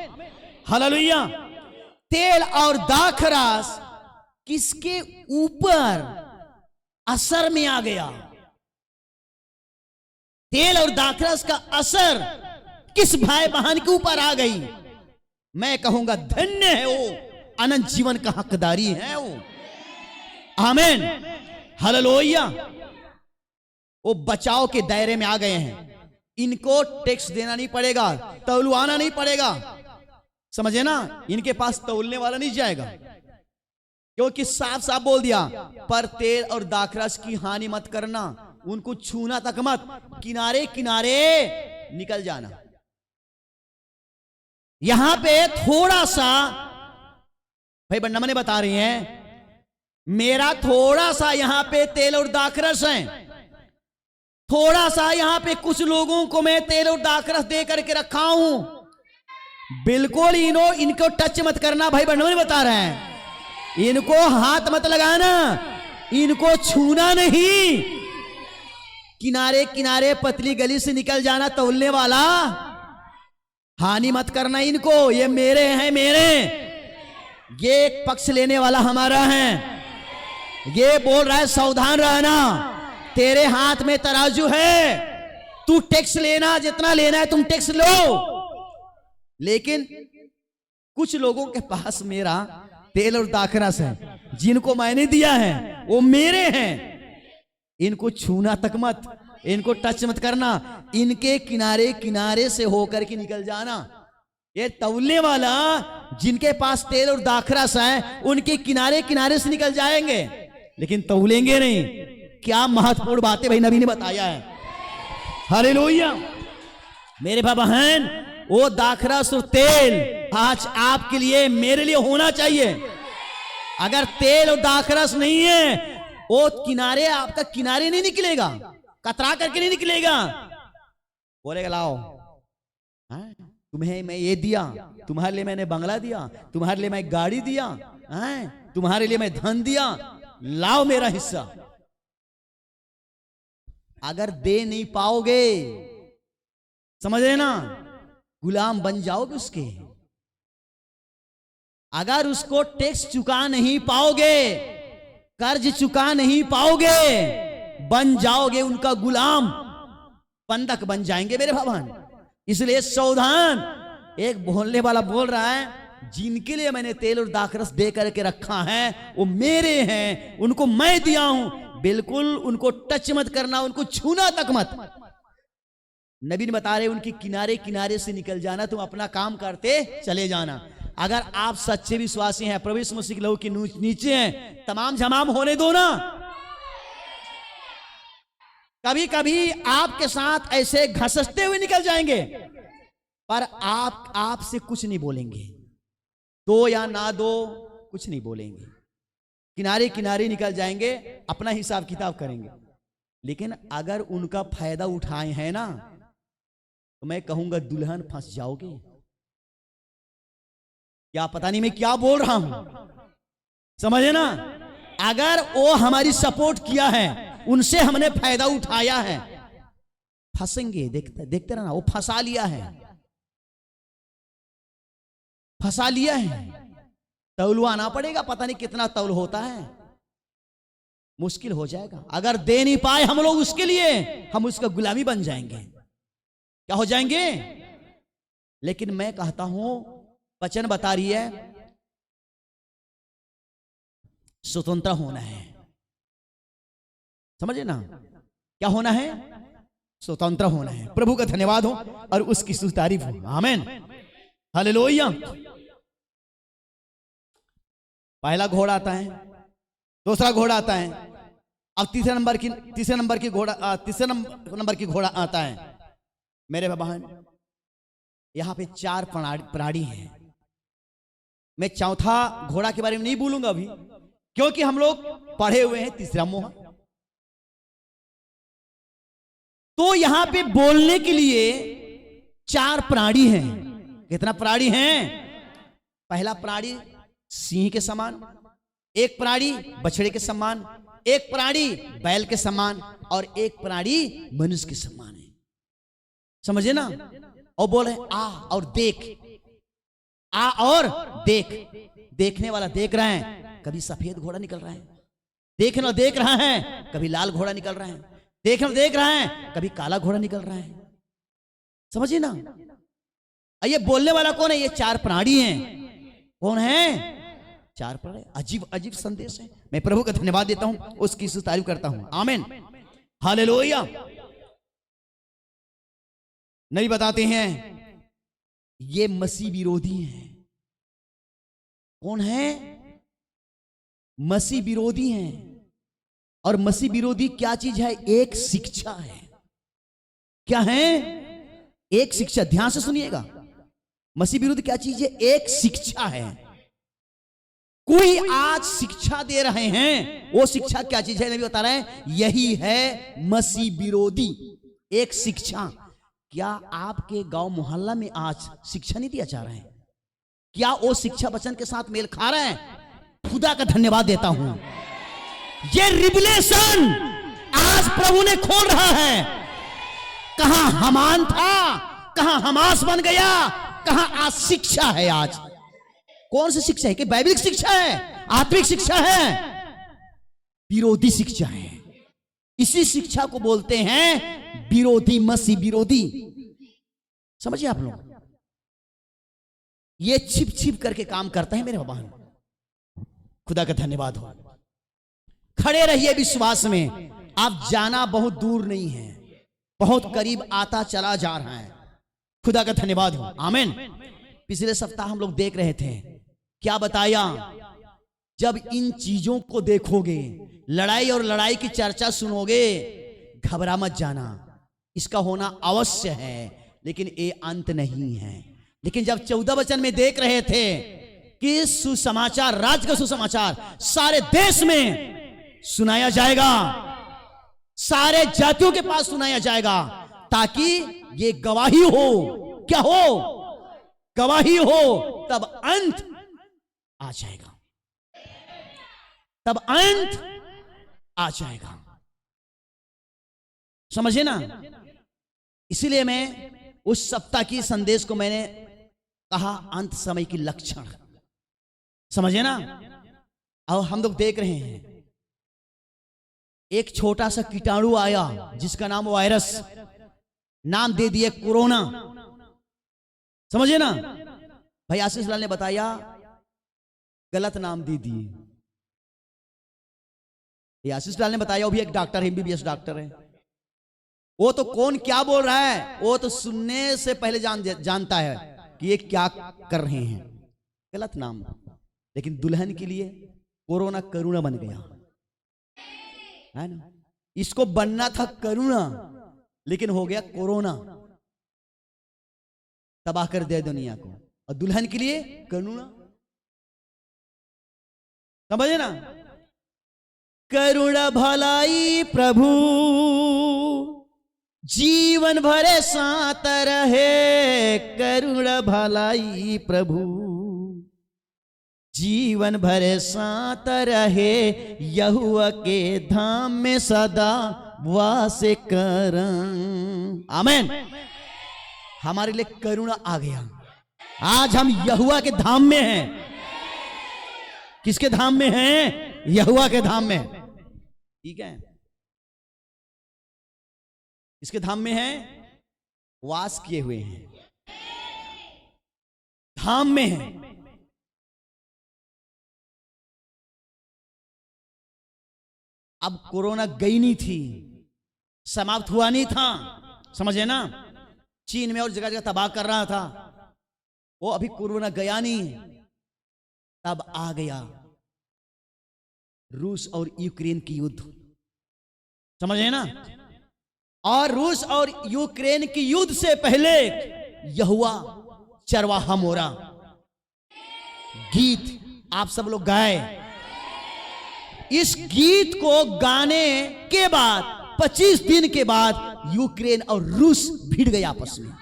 हालेलुया। तेल और दाखरस किसके ऊपर असर में आ गया? तेल और दाखरस का असर किस भाई बहन के ऊपर आ गई? मैं कहूंगा धन्य है वो, अनंत जीवन का हकदारी है वो, आमीन, हालेलुया। वो बचाव के दायरे में आ गए हैं, इनको टैक्स देना नहीं पड़ेगा, तौलवाना नहीं पड़ेगा, समझे ना। इनके पास तौलने वाला नहीं जाएगा, क्योंकि साफ साफ बोल दिया, पर तेल और दाखरस की हानि मत करना, उनको छूना तक मत, किनारे किनारे निकल जाना। यहां पे थोड़ा सा भाई बन्ना ने बता रही हैं, मेरा थोड़ा सा यहां पे तेल और दाखरस है, थोड़ा सा यहां पे कुछ लोगों को मैं तेल और दाखरस दे करके रखा हूं, बिल्कुल इनको टच मत करना। भाई बहनों ने बता रहे हैं, इनको हाथ मत लगाना, इनको छूना नहीं। किनारे किनारे पतली गली से निकल जाना तौलने वाला, हानि मत करना इनको। ये मेरे हैं, मेरे, ये एक पक्ष लेने वाला हमारा है। ये बोल रहा है सावधान रहना, तेरे हाथ में तराजू है, तू टैक्स लेना, जितना लेना है तुम टैक्स लो। लेकिन कुछ लोगों के पास मेरा तेल और दाखरस है, जिनको मैंने दिया है वो मेरे हैं, इनको छूना तक मत, इनको टच मत करना, इनके किनारे किनारे से होकर के निकल जाना। ये तौलने वाला जिनके पास तेल और दाखरस है उनके किनारे किनारे से निकल जाएंगे, लेकिन तौलेंगे नहीं। क्या महत्वपूर्ण बातें भाई नबी ने बताया है। हालेलुया। मेरे भाई बहन, वो दाखरस और तेल आज आपके लिए मेरे लिए होना चाहिए। अगर तेल और दाखरस नहीं है, वो किनारे आपका किनारे नहीं निकलेगा, कतरा करके नहीं निकलेगा। बोलेगा लाओ, तुम्हें मैं ये दिया, तुम्हारे लिए मैंने बंगला दिया, तुम्हारे लिए मैं गाड़ी दिया, तुम्हारे लिए मैं धन दिया, लाओ मेरा हिस्सा। अगर दे नहीं पाओगे, समझ रहे ना, गुलाम बन जाओगे उसके। अगर उसको टैक्स चुका नहीं पाओगे, कर्ज चुका नहीं पाओगे, बन जाओगे उनका गुलाम, बंधक बन जाएंगे मेरे भगवान। इसलिए सावधान। एक बोलने वाला बोल रहा है, जिनके लिए मैंने तेल और दाखरस दे करके रखा है वो मेरे हैं, उनको मैं दिया हूं, बिल्कुल उनको टच मत करना, उनको छूना तक मत। नबी ने बता रहे उनके किनारे किनारे से निकल जाना, तुम अपना काम करते चले जाना। अगर आप सच्चे विश्वासी हैं, प्रभु यीशु मसीह के लहू के नीचे हैं, तमाम जमाम होने दो ना। कभी कभी आपके साथ ऐसे घसटते हुए निकल जाएंगे, पर आपसे कुछ नहीं बोलेंगे, दो या ना दो कुछ नहीं बोलेंगे, किनारे किनारे निकल जाएंगे, अपना हिसाब किताब करेंगे। लेकिन अगर उनका फायदा उठाए हैं ना, तो मैं कहूंगा दुल्हन फंस जाओगे। क्या पता नहीं मैं क्या बोल रहा हूं, समझे ना। अगर वो हमारी सपोर्ट किया है, उनसे हमने फायदा उठाया है, फंसेंगे। देखते रहना, वो फंसा लिया है, फंसा लिया है। तौलवाना पड़ेगा, पता नहीं कितना तौल होता है, मुश्किल हो जाएगा। अगर दे नहीं पाए हम लोग उसके लिए, हम उसका गुलामी बन जाएंगे। क्या हो जाएंगे? लेकिन मैं कहता हूं, वचन बता रही है स्वतंत्र होना है। समझे ना, क्या होना है? स्वतंत्र होना है। प्रभु का धन्यवाद हो और उसकी स्तुति हो। आमीन, हालेलुया। पहला घोड़ा आता है, दूसरा घोड़ा आता है, अब तीसरे नंबर की घोड़ा आता है। मेरे बहन, यहां पे 4 प्राणी हैं। मैं चौथा घोड़ा के बारे में नहीं बोलूंगा अभी, क्योंकि हम लोग पढ़े हुए हैं तीसरा मोह। तो यहां पे बोलने के लिए 4 प्राणी हैं। कितना प्राणी हैं? पहला प्राणी सिंह के समान, एक प्राणी बछड़े के समान, एक प्राणी बैल के समान, और एक प्राणी मनुष्य के समान है। समझे ना। और बोले आ और देख, आ और देख। देखने वाला देख रहा है, कभी सफेद घोड़ा निकल रहा है, देखने वाला देख रहा है, कभी लाल घोड़ा निकल रहा है, देखने वाला देख रहा है, कभी काला घोड़ा निकल रहा है। समझिए ना। ये बोलने वाला कौन है? ये 4 प्राणी हैं। कौन है? 4 प्राणी। अजीब अजीब संदेश है। मैं प्रभु का धन्यवाद देता हूं, उसकी तारीफ करता हूं। आमीन, हालेलुया। नहीं बताते हैं, ये मसीह विरोधी हैं। कौन है? मसीह विरोधी हैं। और मसीह विरोधी क्या चीज है? एक शिक्षा है। क्या है? एक शिक्षा। ध्यान से सुनिएगा, मसीह विरोधी क्या चीज है? एक शिक्षा है। कोई आज शिक्षा दे रहे हैं, वो शिक्षा क्या चीज है? नबी बता रहे हैं यही है मसीह विरोधी एक शिक्षा। क्या आपके गांव मोहल्ला में आज शिक्षा नहीं दिया जा रहा है? क्या वो शिक्षा वचन के साथ मेल खा रहे हैं? खुदा का धन्यवाद देता हूं, ये रिवलेशन आज प्रभु ने खोल रहा है। कहां हमान था, कहां हमास बन गया, कहां आज शिक्षा है। आज कौन सी शिक्षा है? कि बाइबलिक शिक्षा है, आत्मिक शिक्षा है, विरोधी शिक्षा है। इसी शिक्षा को बोलते हैं विरोधी, मसीह विरोधी। समझिए आप लोग, ये छिप छिप करके काम करता है मेरे बहन। खुदा का धन्यवाद हो। खड़े रहिए विश्वास में, आप जाना बहुत दूर नहीं है, बहुत करीब आता चला जा रहा है। खुदा का धन्यवाद हो, आमीन। पिछले सप्ताह हम लोग देख रहे थे, क्या बताया? जब इन चीजों को देखोगे, लड़ाई और लड़ाई की चर्चा सुनोगे, घबरा मत जाना, इसका होना अवश्य है, लेकिन ये अंत नहीं है। लेकिन जब 14 वचन में देख रहे थे कि सुसमाचार, राज्य का सुसमाचार सारे देश में सुनाया जाएगा, सारे जातियों के पास सुनाया जाएगा, ताकि ये गवाही हो। क्या हो? गवाही हो। तब अंत आ जाएगा, तब अंत आ जाएगा। समझे ना? इसीलिए मैं उस सप्ताह की संदेश को मैंने कहा अंत समय की लक्षण। समझे ना? अब हम लोग देख रहे हैं एक छोटा सा कीटाणु आया जिसका नाम वायरस, नाम दे दिए कोरोना। समझे ना? भाई आशीष लाल ने बताया गलत नाम दे दिए। ये आशीष लाल ने बताया, वो भी एक डॉक्टर है, एमबीबीएस डॉक्टर है। वो तो कौन क्या बोल रहा है, वो तो सुनने से पहले जानता है कि ये क्या कर रहे हैं। गलत नाम, लेकिन दुल्हन के लिए कोरोना करुणा बन गया है ना? इसको बनना था करुणा, लेकिन हो गया कोरोना, तबाह कर दिया दुनिया को। और दुल्हन के लिए करुणा। समझे ना? करुणा भलाई प्रभु जीवन भरे साथ रहे, करुणा भलाई प्रभु जीवन भरे साथ रहे, यहोवा के धाम में सदा वास करं। आमीन। हमारे लिए करुणा आ गया। आज हम यहोवा के धाम में हैं। किसके धाम में हैं? यहोवा के धाम में। ठीक है, इसके धाम में हैं, वास किए हुए हैं, धाम में हैं। अब कोरोना गई नहीं थी, समाप्त हुआ नहीं था। समझे ना? चीन में और जगह जगह तबाह कर रहा था, वो अभी कोरोना गया नहीं। तब आ गया रूस और यूक्रेन की युद्ध। समझे ना? और रूस और यूक्रेन की युद्ध से पहले यहोवा चरवाहा मोरा गीत आप सब लोग गाए। इस गीत को गाने के बाद 25 दिन के बाद यूक्रेन और रूस भिड़ गए आपस में।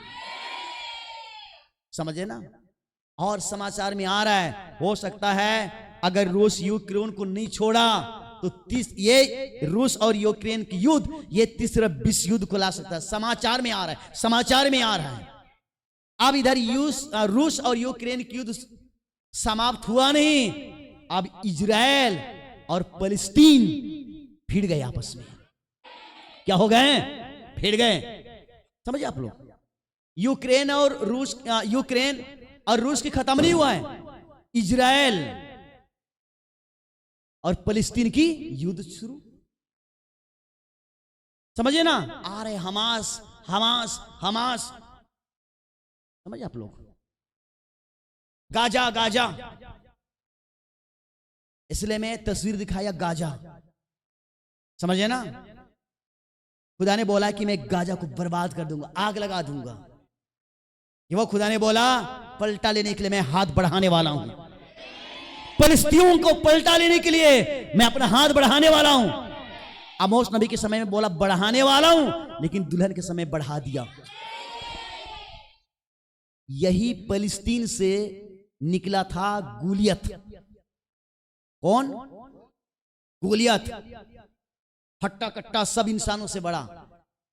समझे ना? और समाचार में आ रहा है, हो सकता है अगर रूस यूक्रेन को नहीं छोड़ा तो ये रूस और यूक्रेन की युद्ध ये तीसरा विश्व युद्ध को ला सकता है। समाचार में आ रहा है, समाचार में आ रहा है। अब इधर रूस और यूक्रेन की युद्ध समाप्त हुआ नहीं, अब इजराइल और फलस्तीन भिड़ गए आपस में। क्या हो गए? भिड़ गए। समझे आप लोग? यूक्रेन और रूस की खत्म नहीं हुआ है, इजराइल और फलस्तीन की युद्ध शुरू। समझे ना? आ रहे हमास हमास हमास। समझे आप लोग? गाजा गाजा, इसलिए मैं तस्वीर दिखाया गाजा। समझे ना? खुदा ने बोला कि मैं गाजा को बर्बाद कर दूंगा, आग लगा दूंगा। ये वो खुदा ने बोला, पलटा लेने के लिए मैं हाथ बढ़ाने वाला हूं। फिलिस्तीयों को पलटा लेने के लिए मैं अपना हाथ बढ़ाने वाला हूं। आमोस नबी के समय में बोला बढ़ाने वाला हूं, लेकिन दुल्हन के समय बढ़ा दिया। यही फिलिस्तीन से निकला था गोलियत। कौन? गोलियत, हट्टा कट्टा सब इंसानों से बड़ा।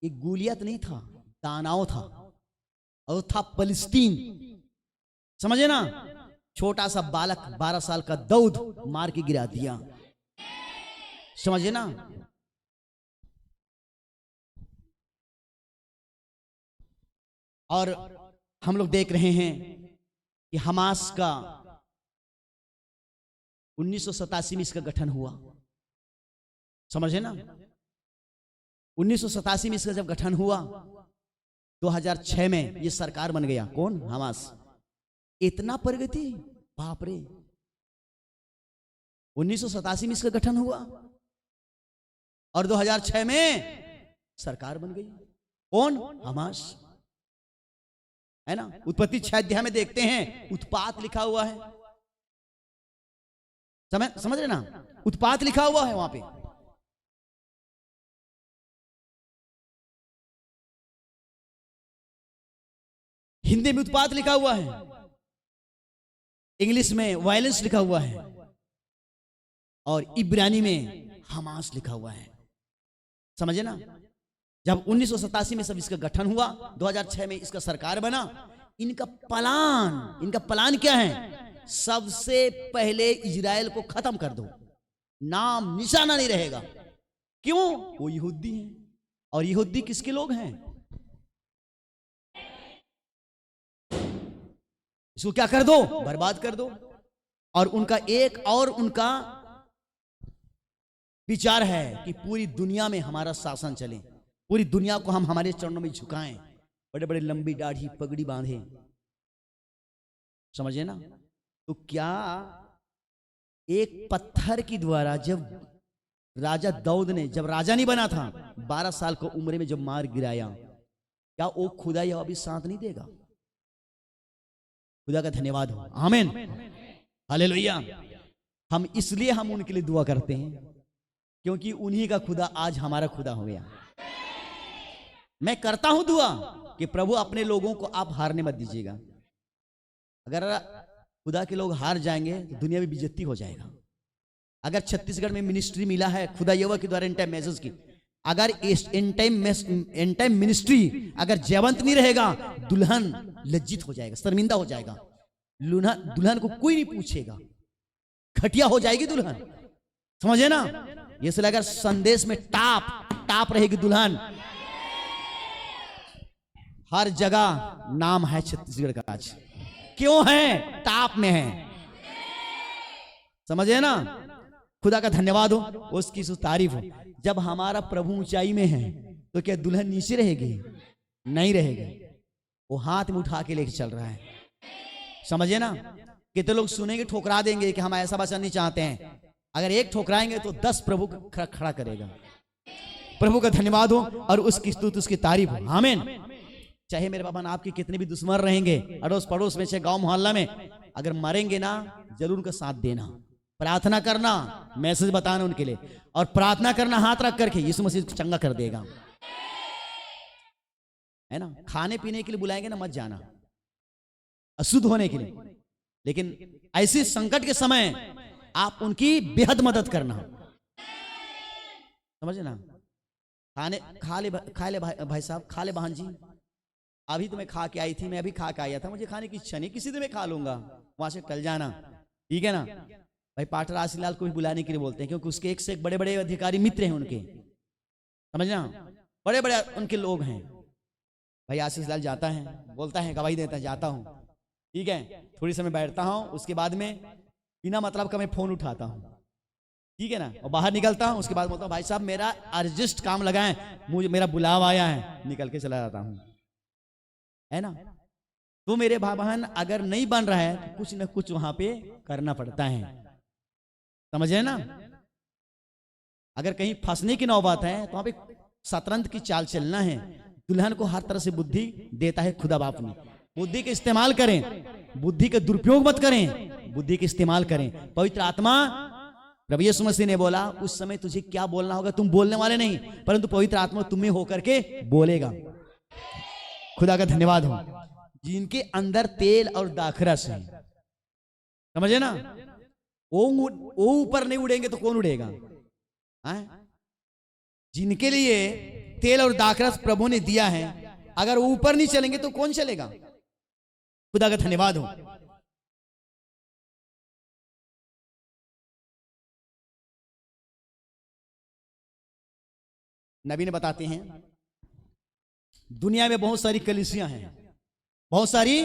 एक गोलियत नहीं था, दानाओ था, और था फिलिस्तीन। समझे ना? छोटा सा बालक 12 साल का दाऊद मार के गिरा दिया। समझे ना? और हम लोग देख रहे हैं कि हमास का 1987 में इसका गठन हुआ। समझे ना? 1987 में इसका जब गठन हुआ, 2006 में ये सरकार बन गया। कौन? हमास। इतना प्रगति, बाप रे। 1987 में इसका गठन हुआ और 2006 में सरकार बन गई। कौन? हमास, है ना? उत्पत्ति 6 अध्याय में देखते हैं उत्पात लिखा हुआ है। समझ रहे ना? उत्पात लिखा हुआ है वहां पे। हिंदी में उत्पात लिखा हुआ है, इंग्लिश में वायलेंस लिखा हुआ है, और इब्रानी में हमास लिखा हुआ है। समझे ना? जब 1987 में सब इसका गठन हुआ, 2006 में इसका सरकार बना। इनका प्लान क्या है? सबसे पहले इजराइल को खत्म कर दो, नाम निशाना नहीं रहेगा। क्यों? वो यहूदी हैं, और यहूदी किसके लोग हैं? इसको क्या कर दो? बर्बाद कर दो। और उनका एक और उनका विचार है कि पूरी दुनिया में हमारा शासन चले, पूरी दुनिया को हम हमारे चरणों में झुकाएं, बड़े बड़े लंबी दाढ़ी पगड़ी बांधे। समझे ना? तो क्या एक पत्थर की द्वारा जब राजा दाऊद ने, जब राजा नहीं बना था, 12 साल को उम्र में जब मार गिराया, क्या वो खुदा यह अभी साथ नहीं देगा? खुदा का धन्यवाद हो, आमीन, हालेलुया। हम इसलिए हम उनके लिए दुआ करते हैं क्योंकि उन्हीं का खुदा आज हमारा खुदा हो गया। मैं करता हूं दुआ कि प्रभु अपने लोगों को आप हारने मत दीजिएगा। अगर खुदा के लोग हार जाएंगे तो दुनिया में बेइज्जती हो जाएगा। अगर छत्तीसगढ़ में मिनिस्ट्री मिला है खुदा यहोवा के द्वारा एंड टाइम मैसेज की, अगर एंड टाइम मिनिस्ट्री अगर जयवंत नहीं रहेगा, दुल्हन लज्जित हो जाएगा, शर्मिंदा हो जाएगा। दुल्हन को कोई नहीं पूछेगा, घटिया हो जाएगी दुल्हन। समझे ना? इसलिए अगर संदेश में टाप रहेगी दुल्हन, हर जगह नाम है छत्तीसगढ़ का आज। क्यों है? टाप में है। समझे ना? खुदा का धन्यवाद हो, उसकी तारीफ हो। जब हमारा प्रभु ऊंचाई में है तो क्या दुल्हन नीचे रहेगी? नहीं रहेगी। वो हाथ में उठा के लेके चल रहा है। समझे ना? कितने लोग सुनेंगे ठोकरा देंगे कि हम ऐसा वचन नहीं चाहते हैं। अगर एक ठोकराएंगे तो 10 प्रभु खड़ा करेगा। प्रभु का धन्यवाद हो और उसकी स्तुति, उसकी तारीफ हो, आमीन। चाहे मेरे बाबा आपके कितने भी दुश्मन रहेंगे, अड़ोस पड़ोस में, चाहे गांव मोहल्ला में, अगर मरेंगे ना, जरूर उनका साथ देना, प्रार्थना करना, मैसेज बताना उनके लिए, और प्रार्थना करना हाथ रख करके, यीशु मसीह को चंगा कर देगा। है ना? खाने पीने के लिए बुलाएंगे ना, मत जाना, अशुद्ध होने के लिए। लेकिन ऐसे संकट के समय आप उनकी बेहद मदद करना। समझे ना? खा ले भाई साहब, खा ले बहन जी, अभी तो मैं खा के आई थी, मैं अभी खा के आया था, मुझे खाने की इच्छा नहीं, किसी दिन मैं खा लूंगा, वहां से टल जाना, ठीक है ना? भाई पाटर आशीलाल को भी बुलाने के लिए बोलते हैं क्योंकि उसके एक से एक बड़े बड़े अधिकारी मित्र हैं उनके। समझना? बड़े बड़े उनके लोग हैं। भाई आशीष लाल जाता है, बोलता है, गवाही देता है, जाता हूं, ठीक है, थोड़ी समय बैठता हूं, उसके बाद में बिना मतलब का मैं फोन उठाता हूं, ठीक है ना, और बाहर निकलता हूं। उसके बाद बोलता हूं, भाई साहब मेरा अर्जेंट काम लगा है, मुझे मेरा बुलावा आया है, निकल के चला जाता हूं। है ना? तो मेरे भाई बहन अगर नहीं बन रहा है तो कुछ ना कुछ वहां पे करना पड़ता है। समझे ना? अगर कहीं फंसने की नौबत है तो वहां पे शतरंज की चाल चलना है। दुल्हन को हर तरह से बुद्धि देता है खुदा बाप ने। बुद्धि का इस्तेमाल करें, बुद्धि का दुरुपयोग मत करें। बुद्धि का इस्तेमाल करें। पवित्र आत्मा, प्रभु यीशु मसीह ने बोला उस समय तुझे क्या बोलना होगा, तुम बोलने वाले नहीं, परंतु पवित्र आत्मा तुम्हें होकर के बोलेगा। खुदा का धन्यवाद हो। जिनके अंदर तेल और दाखरस है, समझे ना, वो ऊपर नहीं उड़ेंगे तो कौन उड़ेगा? जिनके लिए तेल और दाखरस प्रभु ने दिया है, अगर वो ऊपर नहीं चलेंगे तो कौन चलेगा? खुदा का धन्यवाद हो। नबी ने बताते हैं दुनिया में बहुत सारी कलीसियां हैं, बहुत सारी,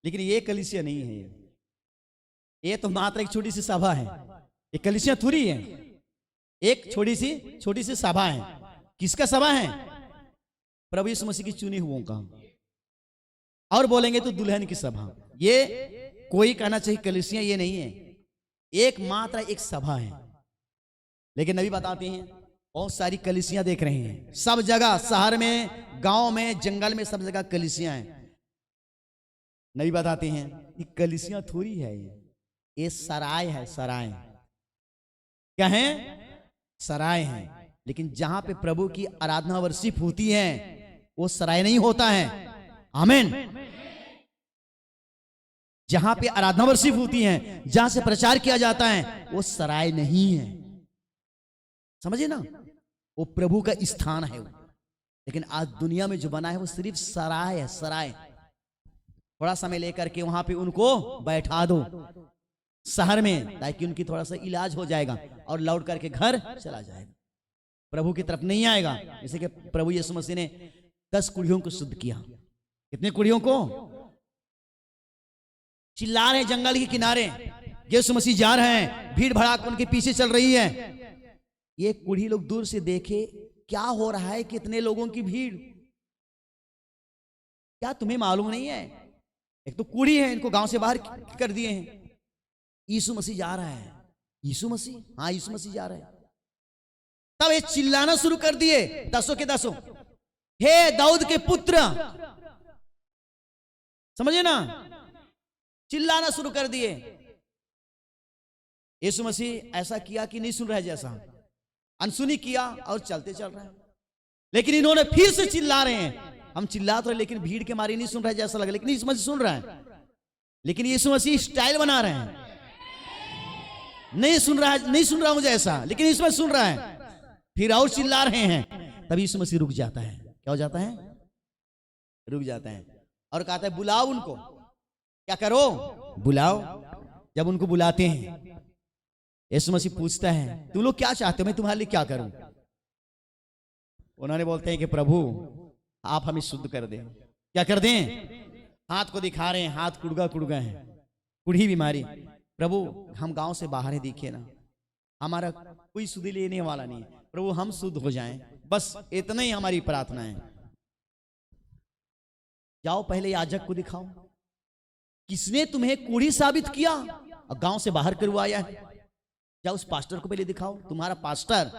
लेकिन ये कलीसिया नहीं है। ये तो मात्र एक छोटी सी सभा है। ये कलीसियां थोड़ी है, एक छोटी सी सभा है। किसका सभा है? प्रभु यीशु मसीह की चुने हुओं का। और बोलेंगे तो दुल्हन की सभा। ये कोई कहना चाहिए कलीसियां ये नहीं है, एक मात्र एक सभा है। लेकिन नबी बताते हैं बहुत सारी कलीसियां देख रहे हैं, सब जगह, शहर में, गांव में, जंगल में, सब जगह कलीसियां हैं। नबी बताते हैं ये कलीसियां थोड़ी है, ये सराय है। सराय क्या है? सराय है। लेकिन जहां पे प्रभु की आराधना वर्षिप होती है वो सराय नहीं होता है। आमीन। जहां पे आराधना वर्षिप होती है, जहां से प्रचार किया जाता है, वो सराय नहीं है। समझे ना, वो प्रभु का स्थान है वो। लेकिन आज दुनिया में जो बना है वो सिर्फ सराय है। सराय, थोड़ा समय लेकर के वहां पे उनको बैठा दो शहर में, ताकि उनकी थोड़ा सा इलाज हो जाएगा और लौट करके घर चला जाएगा, प्रभु की तरफ नहीं आएगा। जैसे कि प्रभु यीशु मसीह ने 10 कुड़ियों को शुद्ध किया। कितने कुड़ियों को? चिल्ला रहे जंगल के किनारे, यीशु मसीह जा रहे हैं, भीड़ भड़ाक उनके पीछे चल रही है। ये कुड़ी लोग दूर से देखे क्या हो रहा है, कितने लोगों की भीड़, क्या तुम्हें मालूम नहीं है? एक तो कुड़ी है, इनको गांव से बाहर कर दिए हैं। यीशु मसीह जा रहा है। यीशु मसीह, हाँ यीशु मसीह जा रहा है। तब ये चिल्लाना शुरू कर दिए, 10 के 10, हे दाऊद के पुत्र। समझे ना, चिल्लाना शुरू कर दिए। यीशु मसीह ऐसा किया कि नहीं सुन रहा है, जैसा अनसुनी किया और चलते चल रहे हैं। लेकिन इन्होंने फिर से चिल्ला रहे हैं, हम चिल्ला तो लेकिन भीड़ के मारे नहीं सुन रहा है जैसा लगा, लेकिन यीशु मसीह सुन रहा है। लेकिन यीशु मसीह स्टाइल बना रहे हैं, नहीं सुन रहा है, नहीं सुन रहा हूं जैसा, लेकिन इसमें सुन रहा है। फिर और चिल्ला रहे हैं, तभी यीशु मसीह रुक जाता है। क्या हो जाता है? रुक जाता है और कहता है बुलाओ उनको। क्या करो? बुलाओ। जब उनको बुलाते हैं, यीशु मसीह पूछता है तुम लोग क्या चाहते हो, मैं तुम्हारे लिए क्या करूं? उन्होंने बोलते हैं कि प्रभु आप हमें शुद्ध कर दें। क्या कर दें? हाथ को दिखा रहे हैं, हाथ कुड़गा कुड़गा है, कुड़ी बीमारी। प्रभु हम गांव से बाहर है, देखिए ना, हमारा कोई शुद्धि लेने वाला नहीं है, प्रभु हम शुद्ध हो जाएं, बस इतना ही हमारी प्रार्थना है। जाओ पहले याजक को दिखाओ, किसने तुम्हें कुड़ी साबित किया और गांव से बाहर करवाया है? जाओ उस पास्टर को पहले दिखाओ, तुम्हारा पास्टर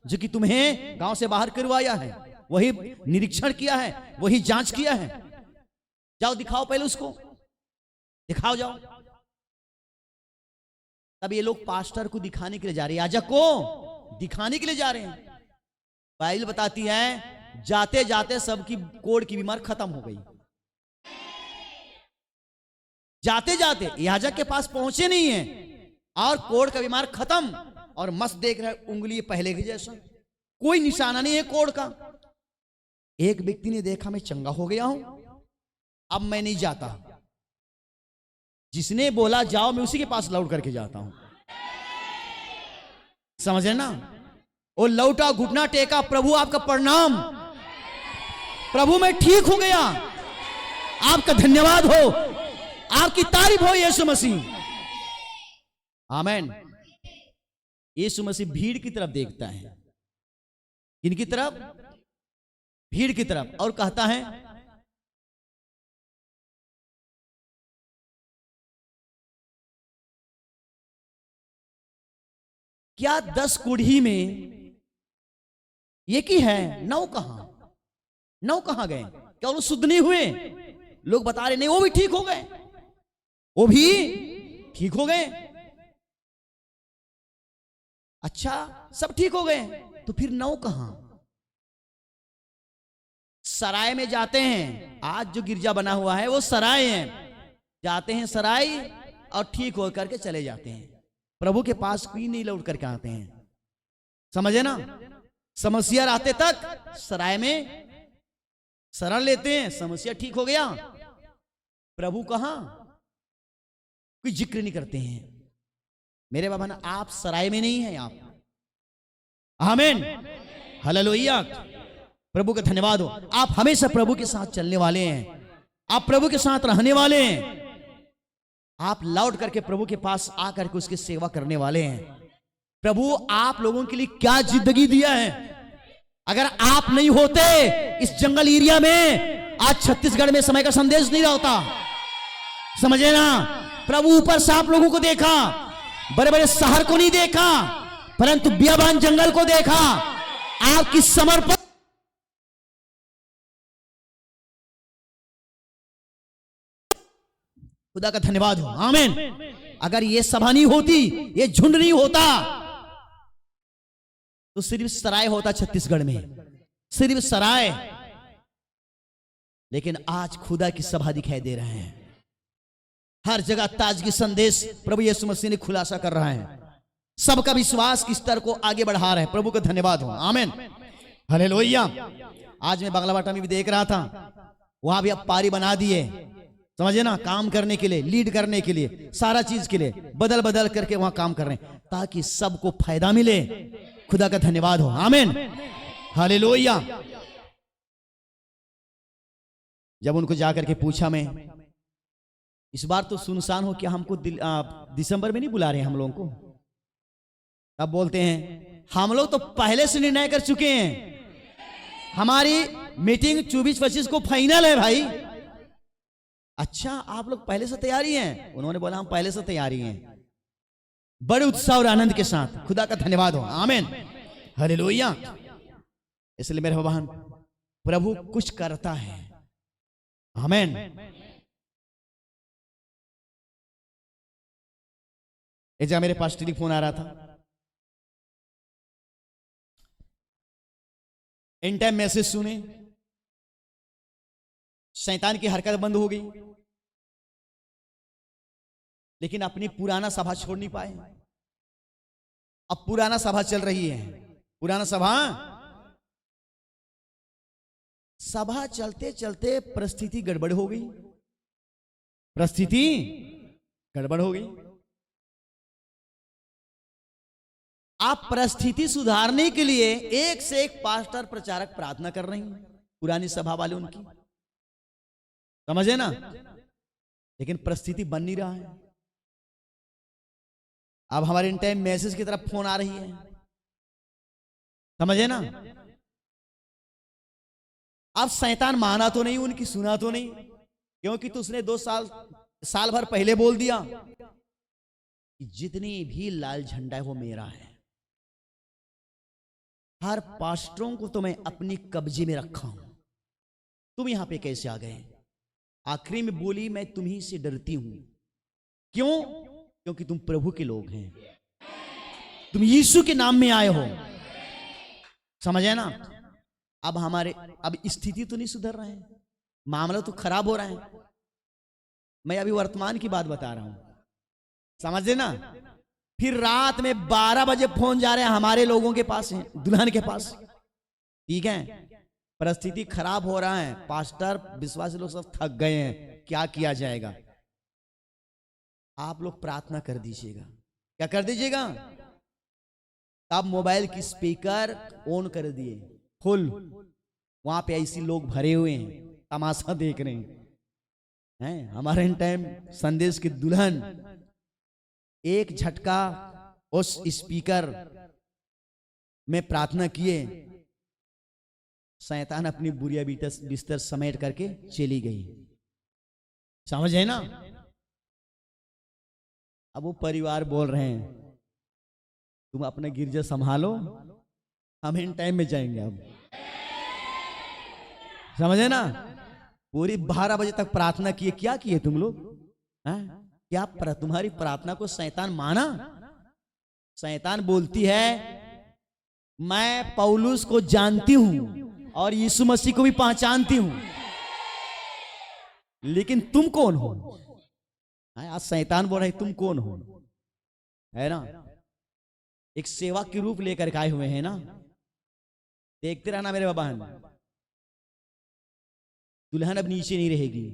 जो कि तुम्हें गांव से बाहर करवाया है, वही निरीक्षण किया है, वही जांच किया है। जाओ दिखाओ पहले उसको, दिखाओ जाओ। तब ये लोग पास्टर को दिखाने के लिए जा रहे हैं, याजक को दिखाने के लिए जा रहे हैं। बाइबल बताती है जाते जाते सबकी कोढ़ की बीमार खत्म हो गई। जाते जाते याजक के पास पहुंचे नहीं है और कोढ़ का बीमार खत्म, और मस्त देख रहा है, उंगली पहले की जैसा, कोई निशाना नहीं है कोढ़ का। एक व्यक्ति ने देखा मैं चंगा हो गया हूं, अब मैं नहीं जाता। जिसने बोला जाओ, मैं उसी के पास लौट करके जाता हूं। समझे ना? वो लौटा, घुटना टेका, प्रभु आपका प्रणाम, प्रभु मैं ठीक हो गया, आपका धन्यवाद हो, आपकी तारीफ हो यीशु मसीह। आमीन। यीशु मसीह भीड़ की तरफ देखता है। किनकी तरफ? भीड़ की तरफ। और कहता है क्या 10 कुड़ी में एक ही है? 9 कहां? 9 कहां गए? क्या वो शुद्ध नहीं हुए? लोग बता रहे नहीं, वो भी ठीक हो गए, वो भी ठीक हो गए। अच्छा, सब ठीक हो गए, तो फिर 9 कहां? सराय में जाते हैं। आज जो गिरजा बना हुआ है वो सराय है। जाते हैं सराय और ठीक हो करके चले जाते हैं। प्रभु के पास कोई नहीं लौट करके आते हैं। समझे ना? समस्या आते तक सराय में शरण लेते हैं, समस्या ठीक हो गया, प्रभु कहां, कोई जिक्र नहीं करते हैं। मेरे बाबा ना, आप सराय में नहीं हैं आप। आमीन, हालेलुया, प्रभु का धन्यवाद हो। आप हमेशा प्रभु के साथ चलने वाले हैं, आप प्रभु के साथ रहने वाले हैं, आप लौट करके प्रभु के पास आकर के उसकी सेवा करने वाले हैं। प्रभु आप लोगों के लिए क्या जिंदगी दिया है। अगर आप नहीं होते इस जंगल एरिया में, आज छत्तीसगढ़ में समय का संदेश नहीं रहता। समझे ना? प्रभु ऊपर से आप लोगों को देखा, बड़े बड़े शहर को नहीं देखा, परंतु बियाबान जंगल को देखा। आपकी समर्पण, खुदा का धन्यवाद हो। आमीन। अगर ये सभा नहीं होती, ये झुंड नहीं होता, तो सिर्फ सराय होता छत्तीसगढ़ में, सिर्फ सराय। लेकिन आज खुदा की सभा दिखाई दे रहे हैं। हर जगह ताजगी संदेश प्रभु यीशु मसीह ने खुलासा कर रहा है। सबका विश्वास के स्तर को आगे बढ़ा रहे हैं। प्रभु का धन्यवाद हो। आमीन, हालेलुया। आज मैं बांग्लावाटा में भी देख रहा था, वहां भी अब पारी बना दिए। समझे ना? काम करने के लिए, लीड करने के लिए, सारा चीज के लिए बदल बदल करके वहां काम कर रहे हैं, ताकि सबको फायदा मिले। खुदा का धन्यवाद हो। आमीन, हालेलुया। जब उनको जाकर के पूछा मैं, इस बार तो सुनसान हो, क्या हमको दिसंबर में नहीं बुला रहे हैं हम लोगों को? तब बोलते हैं, हम लोग तो पहले से निर्णय कर चुके हैं, हमारी मीटिंग 24-25 को फाइनल है भाई। अच्छा, आप लोग पहले से तैयारी हैं? उन्होंने बोला हम पहले से तैयारी हैं, बड़े उत्साह और आनंद के साथ। खुदा का धन्यवाद हो। आमीन, हालेलुया। इसलिए मेरे बहन, प्रभु कुछ करता है। आमीन। जब मेरे पास टेलीफोन आ रहा था, इन टाइम मैसेज सुने, शैतान की हरकत बंद हो गई, लेकिन अपनी पुराना सभा छोड़ नहीं पाए। अब पुराना सभा चल रही है, पुराना सभा चलते चलते परिस्थिति गड़बड़ हो गई, परिस्थिति गड़बड़ हो गई। आप परिस्थिति सुधारने के लिए एक से एक पास्टर प्रचारक प्रार्थना कर रही हैं, पुरानी सभा वाले उनकी, समझे ना? लेकिन परिस्थिति बन नहीं रहा है। अब हमारे इन टाइम मैसेज की तरफ फोन आ रही है, समझे ना? अब शैतान माना तो नहीं, उनकी सुना तो नहीं, क्योंकि तो उसने 2 साल भर पहले बोल दिया कि जितनी भी लाल झंडा है वो मेरा है। हर पास्टरों को तो मैं अपनी कब्जे में रखा हूं, तुम यहां पे कैसे आ गए? आखिरी में बोली, मैं तुम्ही से डरती हूं। क्यों? क्योंकि तुम प्रभु के लोग हैं, तुम यीशु के नाम में आए हो। समझे ना? अब स्थिति तो नहीं सुधर रहे हैं, मामला तो खराब हो रहा है। मैं अभी वर्तमान की बात बता रहा हूं, समझे ना? फिर रात में 12 बजे फोन जा रहे हैं हमारे लोगों के पास, हैं दुल्हन के पास। ठीक है, परिस्थिति खराब हो रहा है, पास्टर विश्वासी लोग सब थक गए हैं, क्या किया जाएगा? आप लोग प्रार्थना कर दीजिएगा। क्या कर दीजिएगा? आप मोबाइल की स्पीकर ऑन कर दिए फुल, वहां पे ऐसी लोग भरे हुए हैं, तमाशा देख रहे हैं। हमारे इन टाइम संदेश की दुल्हन एक झटका उस स्पीकर में प्रार्थना किए, शैतान अपनी बुरिया बिस्तर समेट करके चली गई। समझ है ना? अब वो परिवार बोल रहे हैं, तुम अपना गिरजा संभालो, हम इन टाइम में जाएंगे। अब समझे ना? पूरी 12 बजे तक प्रार्थना किए। क्या किए तुम लोग? क्या तुम्हारी प्रार्थना को शैतान माना? शैतान बोलती है मैं पौलुस को जानती हूं और यीशु मसीह को भी पहचानती हूं, लेकिन तुम कौन हो? आज शैतान बोल रहे तुम कौन हो, है ना? एक सेवा के रूप लेकर आए हुए हैं ना। देखते रहना मेरे बहन, दुल्हन अब नीचे नहीं रहेगी।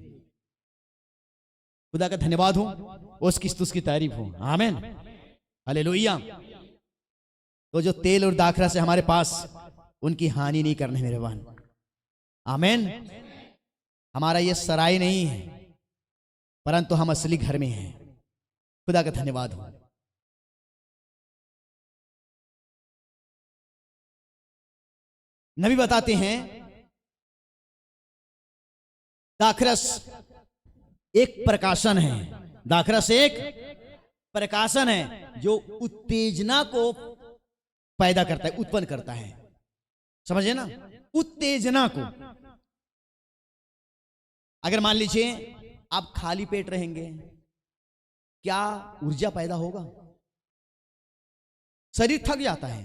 खुदा का धन्यवाद हो, उसकी तारीफ हो। आमीन, हालेलुया। तो जो तेल और दाखरा से हमारे पास, उनकी हानि नहीं करने मेरे बहन। आमीन। हमारा ये सराय नहीं है, परंतु हम असली घर में हैं। खुदा का धन्यवाद हो। नबी बताते हैं दाखरस एक प्रकाशन है। दाखरस एक प्रकाशन है जो उत्तेजना को पैदा करता है, उत्पन्न करता है। समझे ना? उत्तेजना को। अगर मान लीजिए आप खाली पेट रहेंगे, क्या ऊर्जा पैदा होगा? शरीर थक जाता है,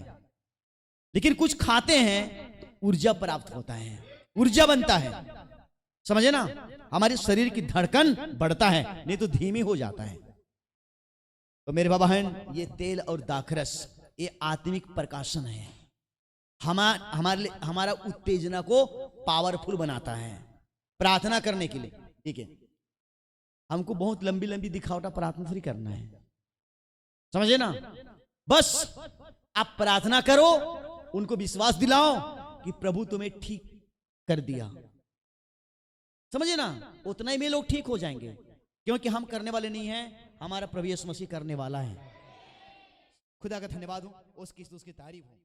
लेकिन कुछ खाते हैं तो ऊर्जा प्राप्त होता है, ऊर्जा बनता है। समझे ना? हमारे शरीर की धड़कन बढ़ता है, नहीं तो धीमी हो जाता है। तो मेरे बाबा हैं, ये तेल और दाखरस ये आत्मिक प्रकाशन है। हमारा उत्तेजना को पावरफुल बनाता है प्रार्थना करने के लिए। ठीक है, हमको बहुत लंबी लंबी दिखावटा प्रार्थना थोड़ी करना है। समझे ना? बस आप प्रार्थना करो, उनको विश्वास दिलाओ कि प्रभु तुम्हें ठीक कर दिया। समझे ना? उतना ही में लोग ठीक हो जाएंगे, क्योंकि हम करने वाले नहीं हैं, हमारा प्रभु यीशु मसीह करने वाला है। खुदा का धन्यवाद हो, उसकी तारीफ हो।